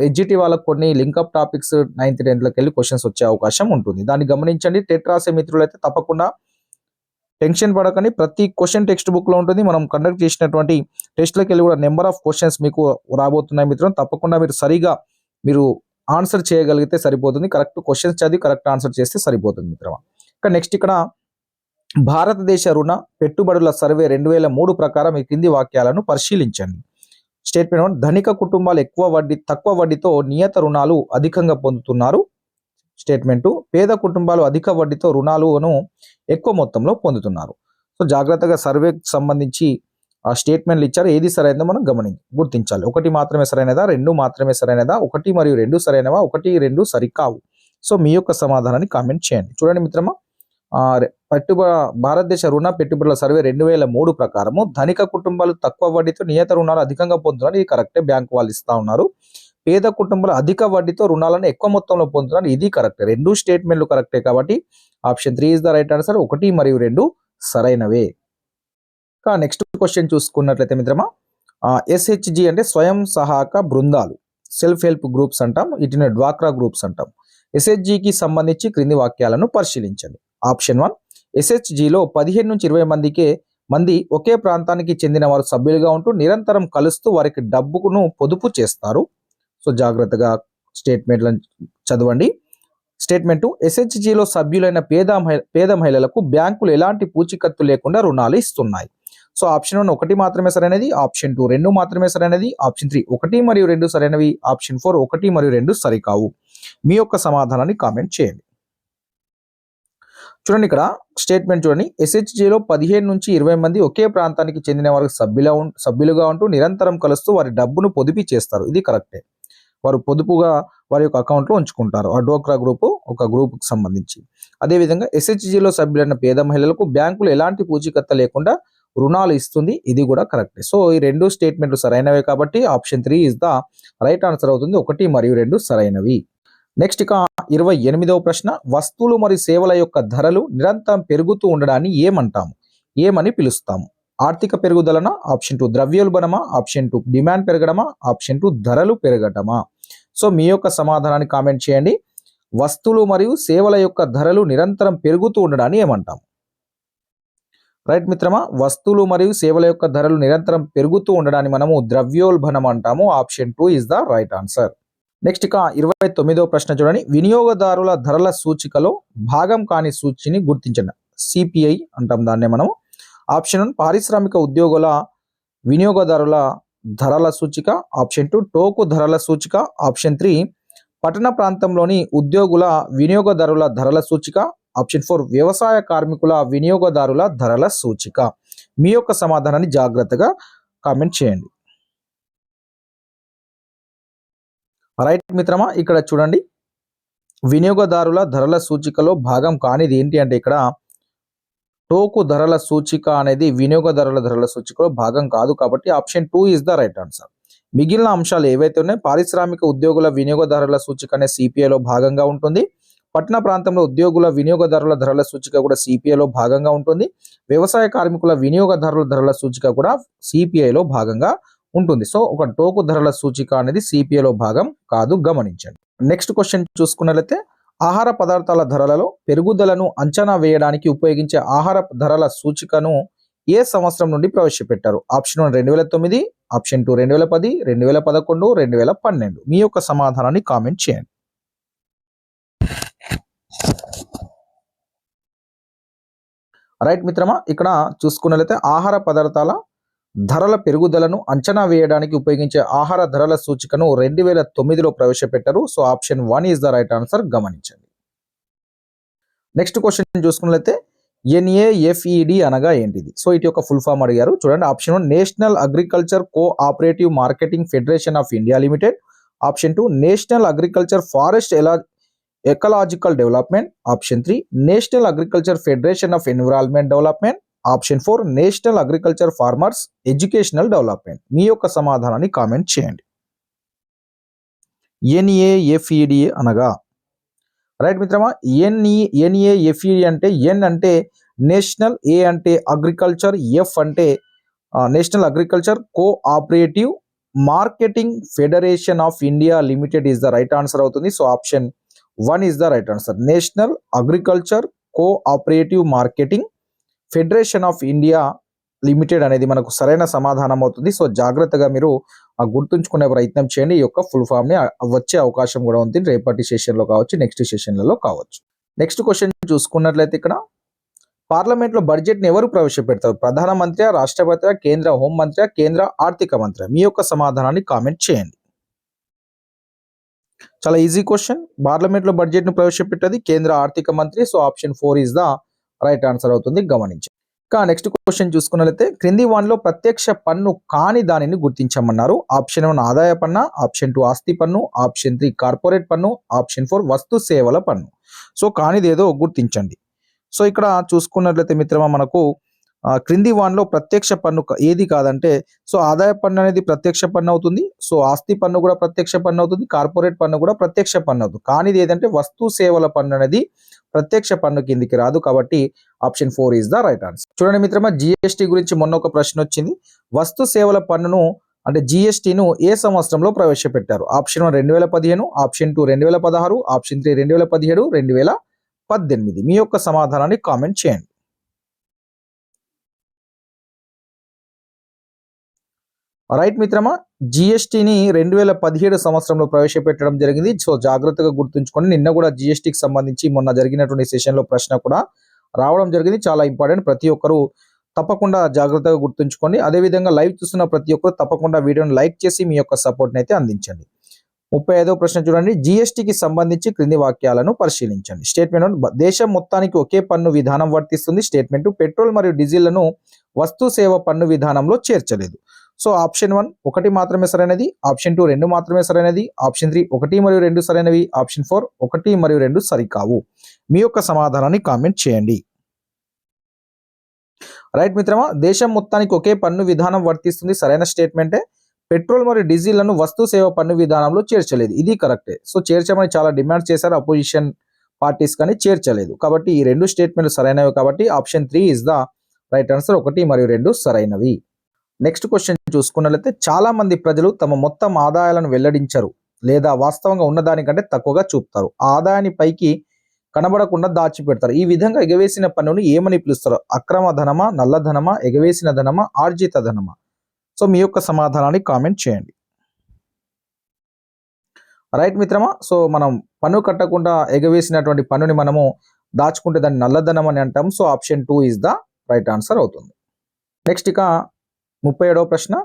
ఎడ్జిటి వాళ్ళకి కొన్ని లింకప్ టాపిక్స్ 9th 10th వెళ్ళి క్వశ్చన్స్ వచ్చే అవకాశం ఉంటుంది. దాన్ని గమనించండి. టెట్ రాసే మిత్రులు అయితే తప్పకుండా టెన్షన్ పడకండి. ప్రతి క్వశ్చన్ టెక్స్ట్ బుక్ లో ఉంటుంది. మనం కండక్ట్ చేసినటువంటి టెస్ట్లకు వెళ్ళి కూడా నెంబర్ ఆఫ్ క్వశ్చన్స్ మీకు రాబోతున్నాయి మిత్రులు. తప్పకుండా మీరు సరిగా ఆన్సర్ చేయగలిగితే సరిపోతుంది. కరెక్ట్ క్వశ్చన్స్ చదివి కరెక్ట్ ఆన్సర్ చేస్తే సరిపోతుంది మిత్రమా. ఇక నెక్స్ట్ ఇక్కడ భారతదేశ రుణ పెట్టుబడుల సర్వే 2003 ప్రకారం ఈ కింది వాక్యాలను పరిశీలించండి. స్టేట్మెంట్ 1, ధనిక కుటుంబాలు తక్కువ వడ్డీతో నియత రుణాలు అధికంగా పొందుతున్నారు. స్టేట్మెంట్ 2, పేద కుటుంబాలు అధిక వడ్డీతో రుణాలను ఎక్కువ మొత్తంలో పొందుతున్నారు. సో జాగ్రత్తగా సర్వేకి సంబంధించి ఆ స్టేట్మెంట్లు ఇచ్చారు. ఏది సరైనదో మనం గుర్తించాలి. 1 మాత్రమే సరైనదా, 2 మాత్రమే సరైనదా, 1 మరియు 2 సరైనవా, 1, 2 సరికావు. సో మీ యొక్క సమాధానాన్ని కామెంట్ చేయండి. చూడండి మిత్రమా, భారతదేశ రుణ పెట్టుబడుల సర్వే 2003 ప్రకారము ధనిక కుటుంబాలు తక్కువ వడ్డీతో నియత రుణాలు అధికంగా పొందుతున్నారు. ఇది కరెక్టే, బ్యాంకు వాళ్ళు ఇస్తా ఉన్నారు. పేద కుటుంబాలు అధిక వడ్డీతో రుణాలను ఎక్కువ మొత్తంలో పొందుతున్నారు. ఇది కరెక్టే. 2 స్టేట్మెంట్లు కరెక్టే కాబట్టి option 3 is the right answer. 1 మరియు 2 సరైనవే. నెక్స్ట్ క్వశ్చన్ చూసుకున్నట్లయితే మిత్రమా, SHG అంటే స్వయం సహాయక బృందాలు, సెల్ఫ్ హెల్ప్ గ్రూప్స్ అంటాం. వీటిని డ్వాక్రా గ్రూప్స్ అంటాం. SHGకి సంబంధించి క్రింది వాక్యాలను పరిశీలించండి. ఆప్షన్ 1, SHGలో 15 నుంచి 20 మంది ఒకే ప్రాంతానికి చెందిన వారు సభ్యులుగా ఉంటూ నిరంతరం కలుస్తూ వారికి డబ్బును పొదుపు చేస్తారు. సో జాగ్రత్తగా స్టేట్మెంట్లను చదవండి. స్టేట్మెంట్ 2, SHGలో సభ్యులైన పేద మహిళలకు బ్యాంకులు ఎలాంటి పూచీకత్తు లేకుండా రుణాలు ఇస్తున్నాయి. సో ఆప్షన్ 1 1 మాత్రమే సరైనది. ఆప్షన్ 2 2 మాత్రమే సరైనది. ఆప్షన్ 3 1 మరియు 2 సరైనవి. ఆప్షన్ 4 1 మరియు 2 సరికావు. మీ యొక్క సమాధానాన్ని కామెంట్ చేయండి. చూడండి ఇక్కడ స్టేట్మెంట్ చూడండి. SHGలో 15 నుంచి 20 మంది ఒకే ప్రాంతానికి చెందిన వారికి సభ్యులుగా ఉంటూ నిరంతరం కలుస్తూ వారి డబ్బును పొదుపు చేస్తారు. ఇది కరెక్టే. వారు పొదుపుగా వారి యొక్క అకౌంట్లో ఉంచుకుంటారు. ఆ డోక్రా గ్రూపు ఒక గ్రూప్కి సంబంధించి. అదేవిధంగా SHGలో సభ్యులైన పేద మహిళలకు బ్యాంకులు ఎలాంటి పూచీకత్త లేకుండా రుణాలు ఇస్తుంది. ఇది కూడా కరెక్టే. సో ఈ 2 స్టేట్మెంట్లు సరైనవే కాబట్టి option 3 is the right answer అవుతుంది. 1 మరియు 2 సరైనవి. నెక్స్ట్ ఇక 28వ ప్రశ్న, వస్తువులు మరియు సేవల యొక్క ధరలు నిరంతరం పెరుగుతూ ఉండడాన్ని ఏమని పిలుస్తాము? ఆర్థిక పెరుగుదలనా, ఆప్షన్ 2 ద్రవ్యోల్బణమా, ఆప్షన్ 2 డిమాండ్ పెరగడమా, ఆప్షన్ 2 ధరలు పెరగటమా? సో మీ యొక్క సమాధానాన్ని కామెంట్ చేయండి. వస్తువులు మరియు సేవల యొక్క ధరలు నిరంతరం పెరుగుతూ ఉండడాన్ని ఏమంటాము? రైట్ మిత్రమా, వస్తువులు మరియు సేవల యొక్క ధరలు నిరంతరం పెరుగుతూ ఉండడాన్ని మనము ద్రవ్యోల్బణం అంటాము. Option 2 is the right answer. Next ఇక 29వ ప్రశ్న చూడండి. వినియోగదారుల ధరల సూచికలో భాగం కాని సూచిని గుర్తించండి. CPI అంటాం దాన్నే మనం. ఆప్షన్ 1 పారిశ్రామిక ఉద్యోగుల వినియోగదారుల ధరల సూచిక. ఆప్షన్ 2 టోకు ధరల సూచిక. ఆప్షన్ 3 పట్టణ ప్రాంతంలోని ఉద్యోగుల వినియోగదారుల ధరల సూచిక. ఆప్షన్ 4 వ్యవసాయ కార్మికుల వినియోగదారుల ధరల సూచిక. మీ యొక్క సమాధానాన్ని జాగ్రత్తగా కామెంట్ చేయండి. రైట్ మిత్రమా, ఇక్కడ చూడండి వినియోగదారుల ధరల సూచికలో భాగం కానిది ఏంటి అంటే ఇక్కడ టోకు ధరల సూచిక అనేది వినియోగదారుల ధరల సూచికలో భాగం కాదు కాబట్టి option 2 is the right answer. మిగిలిన అంశాలు ఏవైతే ఉన్నాయో పారిశ్రామిక ఉద్యోగుల వినియోగదారుల సూచిక అనే CPIలో భాగంగా ఉంటుంది. పట్టణ ప్రాంతంలో ఉద్యోగుల వినియోగదారుల ధరల సూచిక కూడా CPIలో భాగంగా ఉంటుంది. వ్యవసాయ కార్మికుల వినియోగదారుల ధరల సూచిక కూడా CPIలో భాగంగా ఉంటుంది. సో ఒక టోకు ధరల సూచిక అనేది CPIలో భాగం కాదు, గమనించండి. నెక్స్ట్ క్వశ్చన్ చూసుకున్నట్లయితే ఆహార పదార్థాల ధరలలో పెరుగుదలను అంచనా వేయడానికి ఉపయోగించే ఆహార ధరల సూచికను ఏ సంవత్సరం నుండి ప్రవేశపెట్టారు? Option 1 2009, option 2 2010, 2011, 2012. మీ యొక్క సమాధానాన్ని కామెంట్ చేయండి. రైట్ మిత్రమా, ఇక్కడ చూసుకున్నట్లయితే ఆహార పదార్థాల ధరల పెరుగుదలను అంచనా వేయడానికి ఉపయోగించే ఆహార ధరల సూచికను 2009లో ప్రవేశపెట్టారు. So option 1 is the right answer, గమనించండి. నెక్స్ట్ క్వశ్చన్ చూసుకున్నట్లయితే NAFED అనగా ఏంటిది? సో ఇటు యొక్క ఫుల్ ఫామ్ అడిగారు. చూడండి option 1 national agriculture cooperative marketing federation of India limited. Option 2 national agriculture forest ecological development. Option 3 national agriculture federation of environment development. Option 4 national agriculture farmers educational development. మీ యొక్క సమాధానాన్ని comment చేయండి. NAFED అనగా right మిత్రమా, NAFED అంటే N అంటే national, A అంటే agriculture, F అంటే national agriculture cooperative marketing federation of India limited is the right answer అవుతుంది. So option 1 is the right answer. National agriculture cooperative marketing federation of India limited అనేది మనకు సరైన సమాధానం అవుతుంది. So జాగ్రత్తగా మీరు గుర్తుంచుకునే ప్రయత్నం చేయండి. ఈ యొక్క ఫుల్ ఫామ్ ని వచ్చే అవకాశం కూడా ఉంది రేపటి సెషన్ లో కావచ్చు, నెక్స్ట్ సెషన్లలో కావచ్చు. నెక్స్ట్ క్వశ్చన్ చూసుకున్నట్లయితే ఇక్కడ పార్లమెంట్ లో బడ్జెట్ ని ఎవరు ప్రవేశపెడతారు? ప్రధానమంత్రి, రాష్ట్రపతి, కేంద్ర హోంమంత్రి, కేంద్ర ఆర్థిక మంత్రి? మీ యొక్క సమాధానాన్ని కామెంట్ చేయండి. చాలా ఈజీ క్వశ్చన్. పార్లమెంట్ లో బడ్జెట్ ను ప్రవేశపెట్టేది కేంద్ర ఆర్థిక మంత్రి. So option 4 is the right answer అవుతుంది. గమనించండి. నెక్స్ట్ క్వశ్చన్ చూసుకున్నట్లయితే క్రింది వానిలో ప్రత్యక్ష పన్ను కాని దానిని గుర్తించమన్నారు. ఆప్షన్ 1 ఆదాయ పన్ను, ఆప్షన్ 2 ఆస్తి పన్ను, ఆప్షన్ 3 కార్పొరేట్ పన్ను, ఆప్షన్ 4 వస్తు సేవల పన్ను. సో కానిది ఏదో గుర్తించండి. సో ఇక్కడ చూసుకున్నట్లయితే మిత్రమా మనకు క్రింది వానిలో ప్రత్యక్ష పన్ను ఏది కాదంటే, సో ఆదాయ పన్ను అనేది ప్రత్యక్ష పన్ను అవుతుంది. సో ఆస్తి పన్ను కూడా ప్రత్యక్ష పన్ను అవుతుంది. కార్పొరేట్ పన్ను కూడా ప్రత్యక్ష పన్ను అవుతుంది. కానిది ఏదంటే వస్తు సేవల పన్ను అనేది ప్రత్యక్ష పన్ను కిందికి రాదు. కాబట్టి option 4 is the right answer. చూడండి మిత్రమా, జిఎస్టీ గురించి మొన్న ఒక ప్రశ్న వచ్చింది. వస్తు సేవల పన్నును అంటే జిఎస్టీను ఏ సంవత్సరంలో ప్రవేశపెట్టారు? Option 1 2015, option 2 2016, option 3 2017, 2018. మీ యొక్క సమాధానాన్ని కామెంట్ చేయండి. రైట్ మిత్రమా, జిఎస్టీని 2017 సంవత్సరంలో ప్రవేశపెట్టడం జరిగింది. సో జాగ్రత్తగా గుర్తుంచుకోండి. నిన్న కూడా జిఎస్టీకి సంబంధించి మొన్న జరిగినటువంటి సెషన్లో ప్రశ్న కూడా రావడం జరిగింది. చాలా ఇంపార్టెంట్. ప్రతి ఒక్కరూ తప్పకుండా జాగ్రత్తగా గుర్తుంచుకోండి. అదేవిధంగా లైవ్ చూస్తున్న ప్రతి ఒక్కరు తప్పకుండా వీడియోని లైక్ చేసి మీ యొక్క సపోర్ట్ని అయితే అందించండి. 35వ ప్రశ్న చూడండి. జిఎస్టీకి సంబంధించి క్రింది వాక్యాలను పరిశీలించండి. స్టేట్మెంట్ 1 దేశం మొత్తానికి ఒకే పన్ను విధానం వర్తిస్తుంది. స్టేట్మెంట్ 2 పెట్రోల్ మరియు డీజిల్లను వస్తు సేవ పన్ను విధానంలో చేర్చలేదు. సో ఆప్షన్ 1 1 మాత్రమే సరైనది, ఆప్షన్ 2 2 మాత్రమే సరైనది, ఆప్షన్ 3 1 మరియు 2 సరైనవి, ఆప్షన్ 4 1 మరియు 2 సరికావు. మీ యొక్క సమాధానాన్ని కామెంట్ చేయండి. రైట్ మిత్రమా, దేశం మొత్తానికి ఒకే పన్ను విధానం వర్తిస్తుంది సరైన స్టేట్మెంటే. పెట్రోల్ మరియు డీజిల్లను వస్తు సేవ పన్ను విధానంలో చేర్చలేదు, ఇది కరెక్టే. సో చేర్చమని చాలా డిమాండ్ చేశారు అపోజిషన్ పార్టీస్, కానీ చేర్చలేదు. కాబట్టి ఈ 2 స్టేట్మెంట్లు సరైనవి. కాబట్టి option 3 is the right answer. 1 మరియు 2 సరైనవి. నెక్స్ట్ క్వశ్చన్ చూసుకున్నట్లయితే చాలా మంది ప్రజలు తమ మొత్తం ఆదాయాలను వెల్లడించరు లేదా వాస్తవంగా ఉన్నదానికంటే తక్కువగా చూపుతారు. ఆ ఆదాయాన్ని పైకి కనబడకుండా దాచిపెడతారు. ఈ విధంగా ఎగవేసిన పన్నును ఏమని పిలుస్తారు? అక్రమ ధనమా, నల్లధనమా, ఎగవేసిన ధనమా, ఆర్జిత ధనమా? సో మీ యొక్క సమాధానాన్ని కామెంట్ చేయండి. రైట్ మిత్రమా, సో మనం పన్ను కట్టకుండా ఎగవేసినటువంటి పన్నుని మనము దాచుకుంటే దాన్ని నల్లధనం అని అంటాం. So option 2 is the right answer అవుతుంది. నెక్స్ట్ ఇక 37వ ప్రశ్న.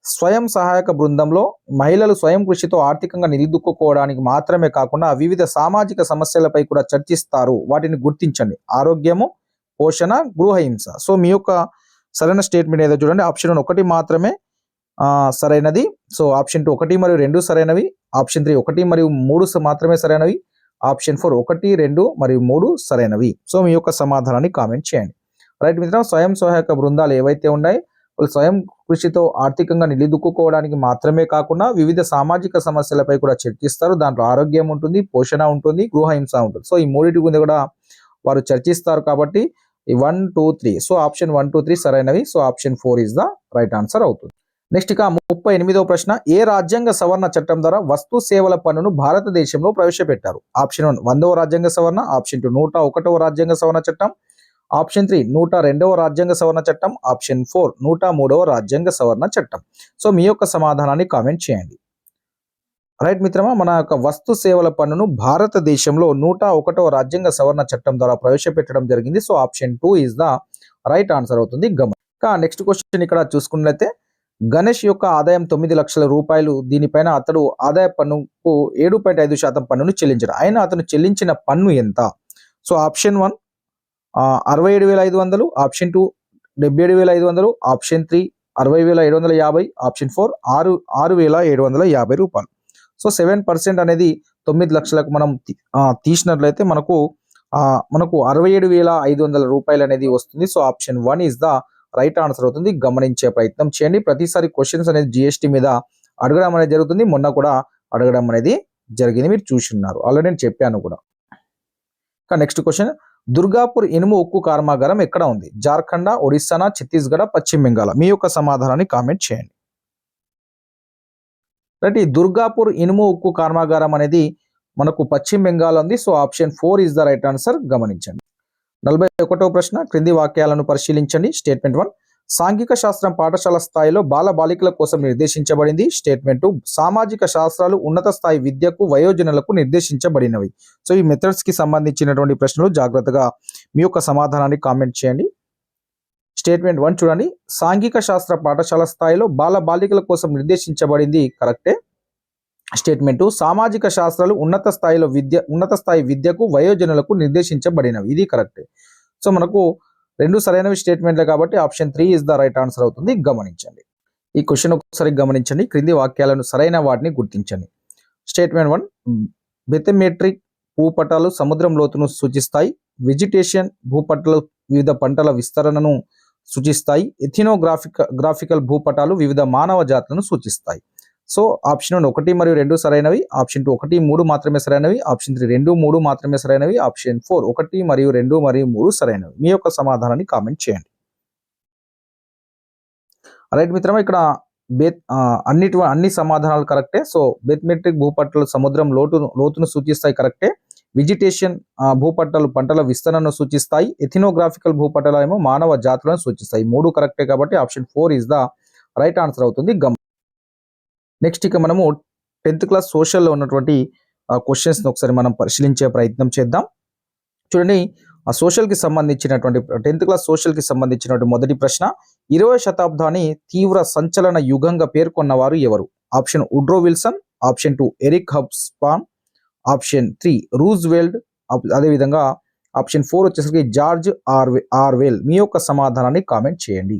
స్వయం సహాయక బృందంలో మహిళలు స్వయం కృషితో ఆర్థికంగా నిలదొక్కుకోవడానికి మాత్రమే కాకుండా వివిధ సామాజిక సమస్యలపై కూడా చర్చిస్తారు. వాటిని గుర్తించండి. ఆరోగ్యము, పోషణ, గృహహింస. సో మీ యొక్క సరైన స్టేట్మెంట్ ఏదో చూడండి. ఆప్షన్ 1 మాత్రమే సరైనది. సో ఆప్షన్ 2 1 మరియు 2 సరైనవి, ఆప్షన్ 3 1 మరియు 3 మాత్రమే సరైనవి, ఆప్షన్ 4 1, 2 మరియు 3 సరైనవి. సో మీ యొక్క సమాధానాన్ని కామెంట్ చేయండి. రైట్ మిత్రం, స్వయం సహాయక బృందాలు ఏవైతే ఉన్నాయి వాళ్ళు స్వయం కృషితో ఆర్థికంగా నిలదొక్కుకోవడానికి మాత్రమే కాకుండా వివిధ సామాజిక సమస్యలపై కూడా చర్చిస్తారు. దాంట్లో ఆరోగ్యం ఉంటుంది, పోషణ ఉంటుంది, గృహహింస ఉంటుంది. సో ఈ మూడింటి గురించి కూడా వారు చర్చిస్తారు. కాబట్టి 1, 2, 3. సో ఆప్షన్ 1, 2, 3 సరైనవి. So option 4 is the right answer అవుతుంది. నెక్స్ట్ ఇక 38వ ప్రశ్న. ఏ రాజ్యాంగ సవరణ చట్టం ద్వారా వస్తు సేవల పన్నును భారతదేశంలో ప్రవేశపెట్టారు? ఆప్షన్ 1 100వ రాజ్యాంగ సవరణ, ఆప్షన్ 2 101వ రాజ్యాంగ సవరణ చట్టం, ఆప్షన్ 3 102వ రాజ్యాంగ సవరణ చట్టం, ఆప్షన్ 4 103వ రాజ్యాంగ సవరణ చట్టం. సో మీ యొక్క సమాధానాన్ని కామెంట్ చేయండి. రైట్ మిత్రమా, మన యొక్క వస్తు సేవల పన్నును భారతదేశంలో 101వ రాజ్యాంగ సవరణ చట్టం ద్వారా ప్రవేశపెట్టడం జరిగింది. So option 2 is the right answer అవుతుంది. నెక్స్ట్ క్వశ్చన్ ఇక్కడ చూసుకున్నట్లయితే గణేష్ యొక్క ఆదాయం 9 లక్షల రూపాయలు. దీనిపైన అతడు ఆదాయ పన్నుకు 7.5% పన్నును చెల్లించాడు. అయినా అతను చెల్లించిన పన్ను ఎంత? So option 1 67,500, option 2 77,500, option 3 60,750, option 4 6,750 రూపాయలు. సో 7% అనేది 9 లక్షలకు మనం తీసినట్లయితే మనకు 67,500 రూపాయలు అనేది వస్తుంది. So option 1 is the right answer అవుతుంది. గమనించే ప్రయత్నం చేయండి. ప్రతిసారి క్వశ్చన్స్ అనేది జిఎస్టీ మీద అడగడం అనేది జరుగుతుంది. మొన్న కూడా అడగడం అనేది జరిగింది, మీరు చూస్తున్నారు, ఆల్రెడీ నేను చెప్పాను కూడా. నెక్స్ట్ క్వశ్చన్, దుర్గాపూర్ ఇనుము ఉక్కు కర్మాగారం ఎక్కడ ఉంది? జార్ఖండ్, ఒడిస్సానా, ఛత్తీస్గఢ, పశ్చిమ బెంగాల్? మీ యొక్క సమాధానాన్ని కామెంట్ చేయండి. రైట్, ఈ దుర్గాపూర్ ఇనుము ఉక్కు కర్మాగారం అనేది మనకు పశ్చిమ బెంగాల్ ఉంది. So option 4 is the right answer. గమనించండి. 41వ ప్రశ్న, క్రింది వాక్యాలను పరిశీలించండి. స్టేట్మెంట్ 1, సాంఘిక శాస్త్రం పాఠశాల స్థాయిలో బాలబాలికల కోసం నిర్దేశించబడింది. స్టేట్మెంట్ 2, సామాజిక శాస్త్రాలు ఉన్నత స్థాయి విద్యకు వయోజనులకు నిర్దేశించబడినవి. సో ఈ మెథడ్స్ కి సంబంధించినటువంటి ప్రశ్నలు జాగ్రత్తగా మీ యొక్క సమాధానాన్ని కామెంట్ చేయండి. స్టేట్మెంట్ 1 చూడండి, సాంఘిక శాస్త్ర పాఠశాల స్థాయిలో బాలబాలికల కోసం నిర్దేశించబడింది, కరెక్టే. స్టేట్మెంట్ 2, సామాజిక శాస్త్రాలు ఉన్నత స్థాయి విద్యకు వయోజనులకు నిర్దేశించబడినవి, ఇది కరెక్టే. సో మనకు రెండు సరైనవి స్టేట్మెంట్లే కాబట్టి option 3 is the right answer అవుతుంది. గమనించండి. ఈ క్వశ్చన్ ఒకసారి గమనించండి. క్రింది వాక్యాలను సరైన వాటిని గుర్తించండి. స్టేట్మెంట్ 1, బెథమెట్రిక్ భూపటాలు సముద్రం లోతును సూచిస్తాయి. వెజిటేషన్ భూపటాలు వివిధ పంటల విస్తరణను సూచిస్తాయి. ఎథినోగ్రాఫికల్ భూపటాలు వివిధ మానవ జాతులను సూచిస్తాయి. సో ఆప్షన్ 1 మరియు 2 సరైనవి, ఆప్షన్ 2 1, 3 మాత్రమే సరైనవి, ఆప్షన్ 3 2, 3 మాత్రమే సరైనవి, ఆప్షన్ 4 1 మరియు 2 మరియు 3 సరైనవి. మీ యొక్క సమాధానాన్ని కామెంట్ చేయండి. రైట్ మిత్రమా, ఇక్కడ అన్ని సమాధానాలు కరెక్టే. సో బెథమెట్రిక్ భూపటాలు సముద్రం లోతును సూచిస్తాయి, కరెక్టే. వెజిటేషన్ భూపటాలు పంటల విస్తరణను సూచిస్తాయి. ఎథినోగ్రాఫికల్ భూపటాలు ఏమో మానవ జాతులను సూచిస్తాయి. 3 కరెక్టే కాబట్టి option 4 is the right answer అవుతుంది. నెక్స్ట్ ఇక మనము 10th క్లాస్ సోషల్లో ఉన్నటువంటి క్వశ్చన్స్ని ఒకసారి మనం పరిశీలించే ప్రయత్నం చేద్దాం. చూడండి, ఆ సోషల్కి సంబంధించినటువంటి 10th క్లాస్ సోషల్కి సంబంధించినటువంటి మొదటి ప్రశ్న, 20వ శతాబ్దాన్ని తీవ్ర సంచలన యుగంగా పేర్కొన్నవారు ఎవరు? Option Woodrow Wilson, option 2 Eric Hobsbawm, option 3 Roosevelt, అదేవిధంగా ఆప్షన్ 4 వచ్చేసరికి జార్జ్ ఆర్వెల్. మీ యొక్క సమాధానాన్ని కామెంట్ చేయండి.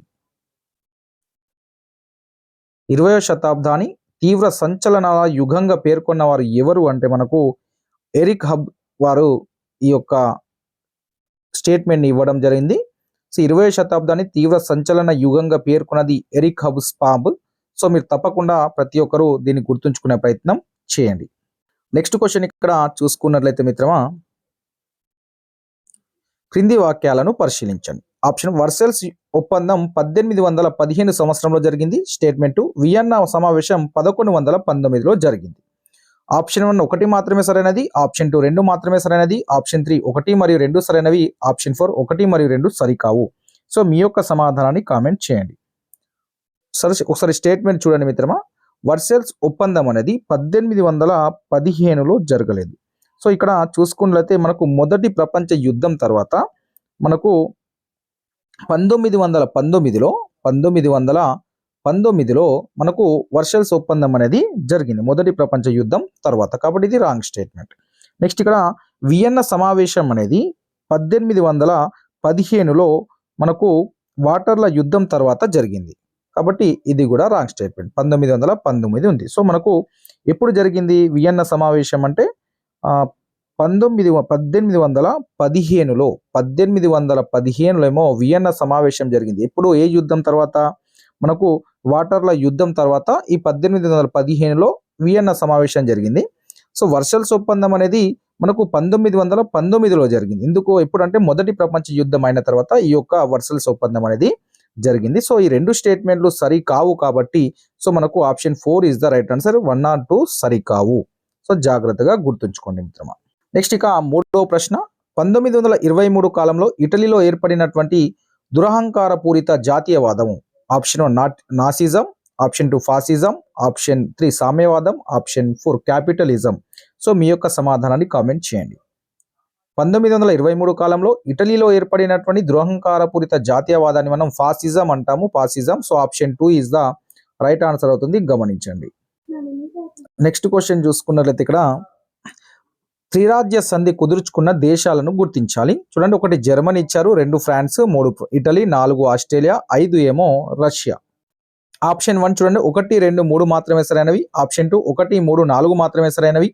20వ శతాబ్దాన్ని తీవ్ర సంచలనాల యుగంగా పేర్కొన్న వారు ఎవరు అంటే మనకు ఎరిక్ హబ్ వారు ఈ యొక్క స్టేట్మెంట్ని ఇవ్వడం జరిగింది. సో 20వ శతాబ్దాన్ని తీవ్ర సంచలన యుగంగా పేర్కొన్నది ఎరిక్ హబ్స్పాన్. సో మీరు తప్పకుండా ప్రతి ఒక్కరూ దీన్ని గుర్తుంచుకునే ప్రయత్నం చేయండి. నెక్స్ట్ క్వశ్చన్ ఇక్కడ చూసుకున్నట్లయితే మిత్రమా, క్రింది వాక్యాలను పరిశీలించండి. ఆప్షన్, వర్సెల్స్ ఒప్పందం 1815 సంవత్సరంలో జరిగింది. స్టేట్మెంట్ 2, వియన్నా సమావేశం 1119లో జరిగింది. ఆప్షన్ 1 1 మాత్రమే సరైనది, ఆప్షన్ 2 2 మాత్రమే సరైనది, ఆప్షన్ 3 1 మరియు 2 సరైనవి, ఆప్షన్ 4 1 మరియు 2 సరికావు. సో మీ యొక్క సమాధానాన్ని కామెంట్ చేయండి. సరే, ఒకసారి స్టేట్మెంట్ చూడండి మిత్రమా. వర్సెల్స్ ఒప్పందం అనేది 1815లో జరగలేదు. సో ఇక్కడ చూసుకున్నట్లయితే మనకు మొదటి ప్రపంచ యుద్ధం తర్వాత మనకు 1919లో మనకు వర్సెల్స్ ఒప్పందం అనేది జరిగింది మొదటి ప్రపంచ యుద్ధం తర్వాత, కాబట్టి ఇది రాంగ్ స్టేట్మెంట్. నెక్స్ట్ ఇక్కడ వియన్నా సమావేశం అనేది 1815లో మనకు వాటర్ల యుద్ధం తర్వాత జరిగింది, కాబట్టి ఇది కూడా రాంగ్ స్టేట్మెంట్. 1919 ఉంది. సో మనకు ఎప్పుడు జరిగింది వియన్నా సమావేశం అంటే 1815లో ఏమో వియన్నా సమావేశం జరిగింది. ఎప్పుడు, ఏ యుద్ధం తర్వాత? మనకు వాటర్ల యుద్ధం తర్వాత ఈ 1815లో వియన్నా సమావేశం జరిగింది. సో వర్సెల్స్ ఒప్పందం అనేది మనకు 1919లో జరిగింది. ఎందుకు, ఎప్పుడంటే మొదటి ప్రపంచ యుద్ధం అయిన తర్వాత ఈ యొక్క వర్సెల్స్ ఒప్పందం అనేది జరిగింది. సో ఈ రెండు స్టేట్మెంట్లు సరికావు కాబట్టి సో మనకు option 4 is the right answer. 1 or 2 సరికావు. సో జాగ్రత్తగా గుర్తుంచుకోండి మిత్రమా. నెక్స్ట్ ఇక మూడవ ప్రశ్న, 1923 కాలంలో ఇటలీలో ఏర్పడినటువంటి దురహంకారపూరిత జాతీయవాదము. Option 1 Nazism, option 2 fascism, option 3 సామ్యవాదం, ఆప్షన్ 4 క్యాపిటలిజం. సో మీ యొక్క సమాధానాన్ని కామెంట్ చేయండి. 1923 కాలంలో ఇటలీలో ఏర్పడినటువంటి దురహంకారపూరిత జాతీయవాదాన్ని మనం ఫాసిజం అంటాము, fascism. So option 2 is the right answer అవుతుంది. గమనించండి. నెక్స్ట్ క్వశ్చన్ చూసుకున్నట్లయితే ఇక్కడ త్రిరాజ్య సంధి కుదుర్చుకున్న దేశాలను గుర్తించాలి. చూడండి, 1 జర్మనీ ఇచ్చారు, 2 ఫ్రాన్స్, 3 ఇటలీ, 4 ఆస్ట్రేలియా, 5 ఏమో రష్యా. ఆప్షన్ 1 చూడండి, 1, 2, 3 మాత్రమే సరైనవి. ఆప్షన్ 2 1, 3, 4 మాత్రమే సరైనవి.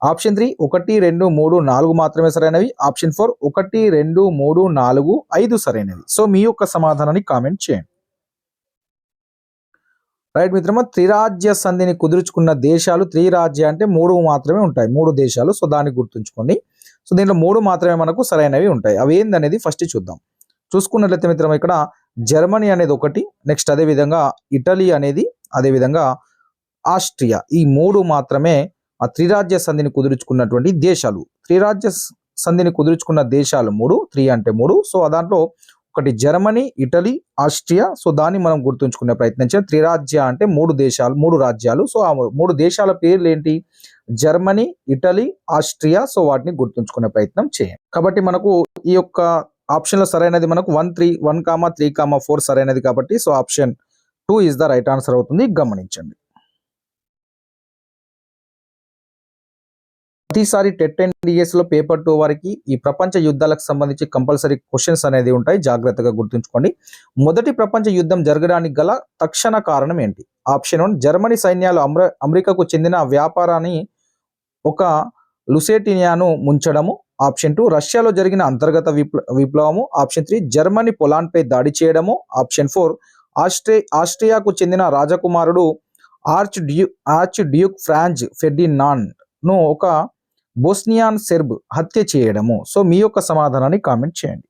ఆప్షన్ 3 1, 2, 3, 4 మాత్రమే సరైనవి. ఆప్షన్ 4 1, 2, 3, 4, 5 సరైనవి. సో మీ యొక్క సమాధానాన్ని కామెంట్ చేయండి. రైట్ మిత్రమా, త్రిరాజ్య సంధిని కుదుర్చుకున్న దేశాలు, త్రిరాజ్య అంటే 3 మాత్రమే ఉంటాయి, 3 దేశాలు. సో దాన్ని గుర్తుంచుకోండి. సో దీంట్లో 3 మాత్రమే మనకు సరైనవి ఉంటాయి. అవి ఏందనేది ఫస్ట్ చూద్దాం. చూసుకున్నట్లయితే మిత్రమా, ఇక్కడ జర్మనీ అనేది ఒకటి, నెక్స్ట్ అదేవిధంగా ఇటలీ అనేది, అదేవిధంగా ఆస్ట్రియా, ఈ 3 మాత్రమే ఆ త్రిరాజ్య సంధిని కుదుర్చుకున్నటువంటి దేశాలు. త్రిరాజ్య సంధిని కుదుర్చుకున్న దేశాలు 3, 3 అంటే 3. సో దాంట్లో 1 జర్మనీ, ఇటలీ, ఆస్ట్రియా. సో దాన్ని మనం గుర్తుంచుకునే ప్రయత్నం చేయాలి. త్రిరాజ్య అంటే 3 దేశాలు, 3 రాజ్యాలు. సో ఆ 3 దేశాల పేర్లు ఏంటి? Germany, Italy, Austria. సో వాటిని గుర్తుంచుకునే ప్రయత్నం చేయండి. కాబట్టి మనకు ఈ యొక్క ఆప్షన్ లో సరైనది మనకు 1, 3, 4 సరైనది కాబట్టి so option 2 is the right answer అవుతుంది. గమనించండి. ప్రతిసారి టెట్ అండ్ డిఎస్ లో పేపర్ 2 వారికి ఈ ప్రపంచ యుద్ధాలకు సంబంధించి కంపల్సరీ క్వశ్చన్స్ అనేది ఉంటాయి, జాగ్రత్తగా గుర్తుంచుకోండి. మొదటి ప్రపంచ యుద్ధం జరగడానికి గల తక్షణ కారణం ఏంటి? ఆప్షన్ 1 జర్మనీ సైన్యాలు అమెరికాకు చెందిన వ్యాపారాన్ని ఒక లుసేటినియాను ముంచడము. ఆప్షన్ 2 రష్యాలో జరిగిన అంతర్గత విప్లవము. ఆప్షన్ 3 జర్మనీ పొలాండ్పై దాడి చేయడము. ఆప్షన్ 4 ఆస్ట్రియాకు చెందిన రాజకుమారుడు ఆర్చ్ డ్యూక్ ఫ్రాంజ్ ఫెర్డినాండ్ ను ఒక బోస్నియాన్ సెర్బ్ హత్య చేయడము. సో మీ యొక్క సమాధానాన్ని కామెంట్ చేయండి.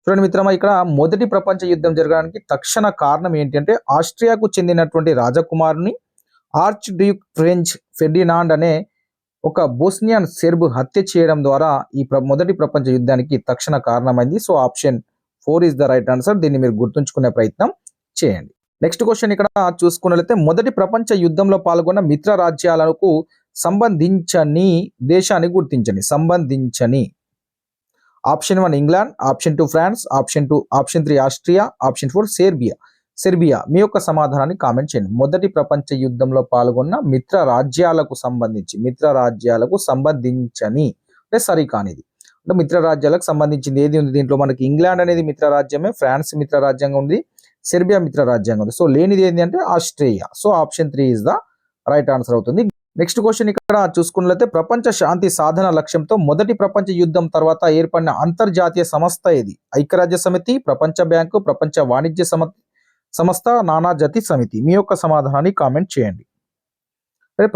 చూడండి మిత్రమా, ఇక్కడ మొదటి ప్రపంచ యుద్ధం జరగడానికి తక్షణ కారణం ఏంటి అంటే ఆస్ట్రియాకు చెందినటువంటి రాజకుమారుని ఆర్చ్ డ్యూక్ ఫ్రెంచ్ ఫెర్డినాండ్ అనే ఒక బోస్నియన్ సెర్బ్ హత్య చేయడం ద్వారా ఈ మొదటి ప్రపంచ యుద్ధానికి తక్షణ కారణమైంది. So option 4 is the right answer. దీన్ని మీరు గుర్తుంచుకునే ప్రయత్నం చేయండి. నెక్స్ట్ క్వశ్చన్ ఇక్కడ చూసుకున్నట్లయితే మొదటి ప్రపంచ యుద్ధంలో పాల్గొన్న మిత్ర రాజ్యాలకు సంబంధించని దేశాన్ని గుర్తించండి. సంబంధించని. Option 1 England, option 2 France, option 3 Austria, option 4 Serbia. మీ యొక్క సమాధానాన్ని కామెంట్ చేయండి. మొదటి ప్రపంచ యుద్ధంలో పాల్గొన్న మిత్ర రాజ్యాలకు సంబంధించని అంటే సరికానిది. అంటే మిత్ర రాజ్యాలకు సంబంధించింది ఏది ఉంది దీంట్లో? మనకి ఇంగ్లాండ్ అనేది మిత్ర రాజ్యమే, ఫ్రాన్స్ మిత్ర రాజ్యంగా ఉంది, సెర్బియా మిత్ర రాజ్యంగా ఉంది. సో లేనిది ఏంటి అంటే Australia. So option 3 is the right answer అవుతుంది. నెక్స్ట్ క్వశ్చన్ ఇక్కడ చూసుకున్నట్లయితే ప్రపంచ శాంతి సాధన లక్ష్యంతో మొదటి ప్రపంచ యుద్ధం తర్వాత ఏర్పడిన అంతర్జాతీయ సంస్థ ఏది? ఐక్యరాజ్య సమితి, ప్రపంచ బ్యాంకు, ప్రపంచ వాణిజ్య సంస్థ, నానాజాతి సమితి. మీ యొక్క సమాధానాన్ని కామెంట్ చేయండి.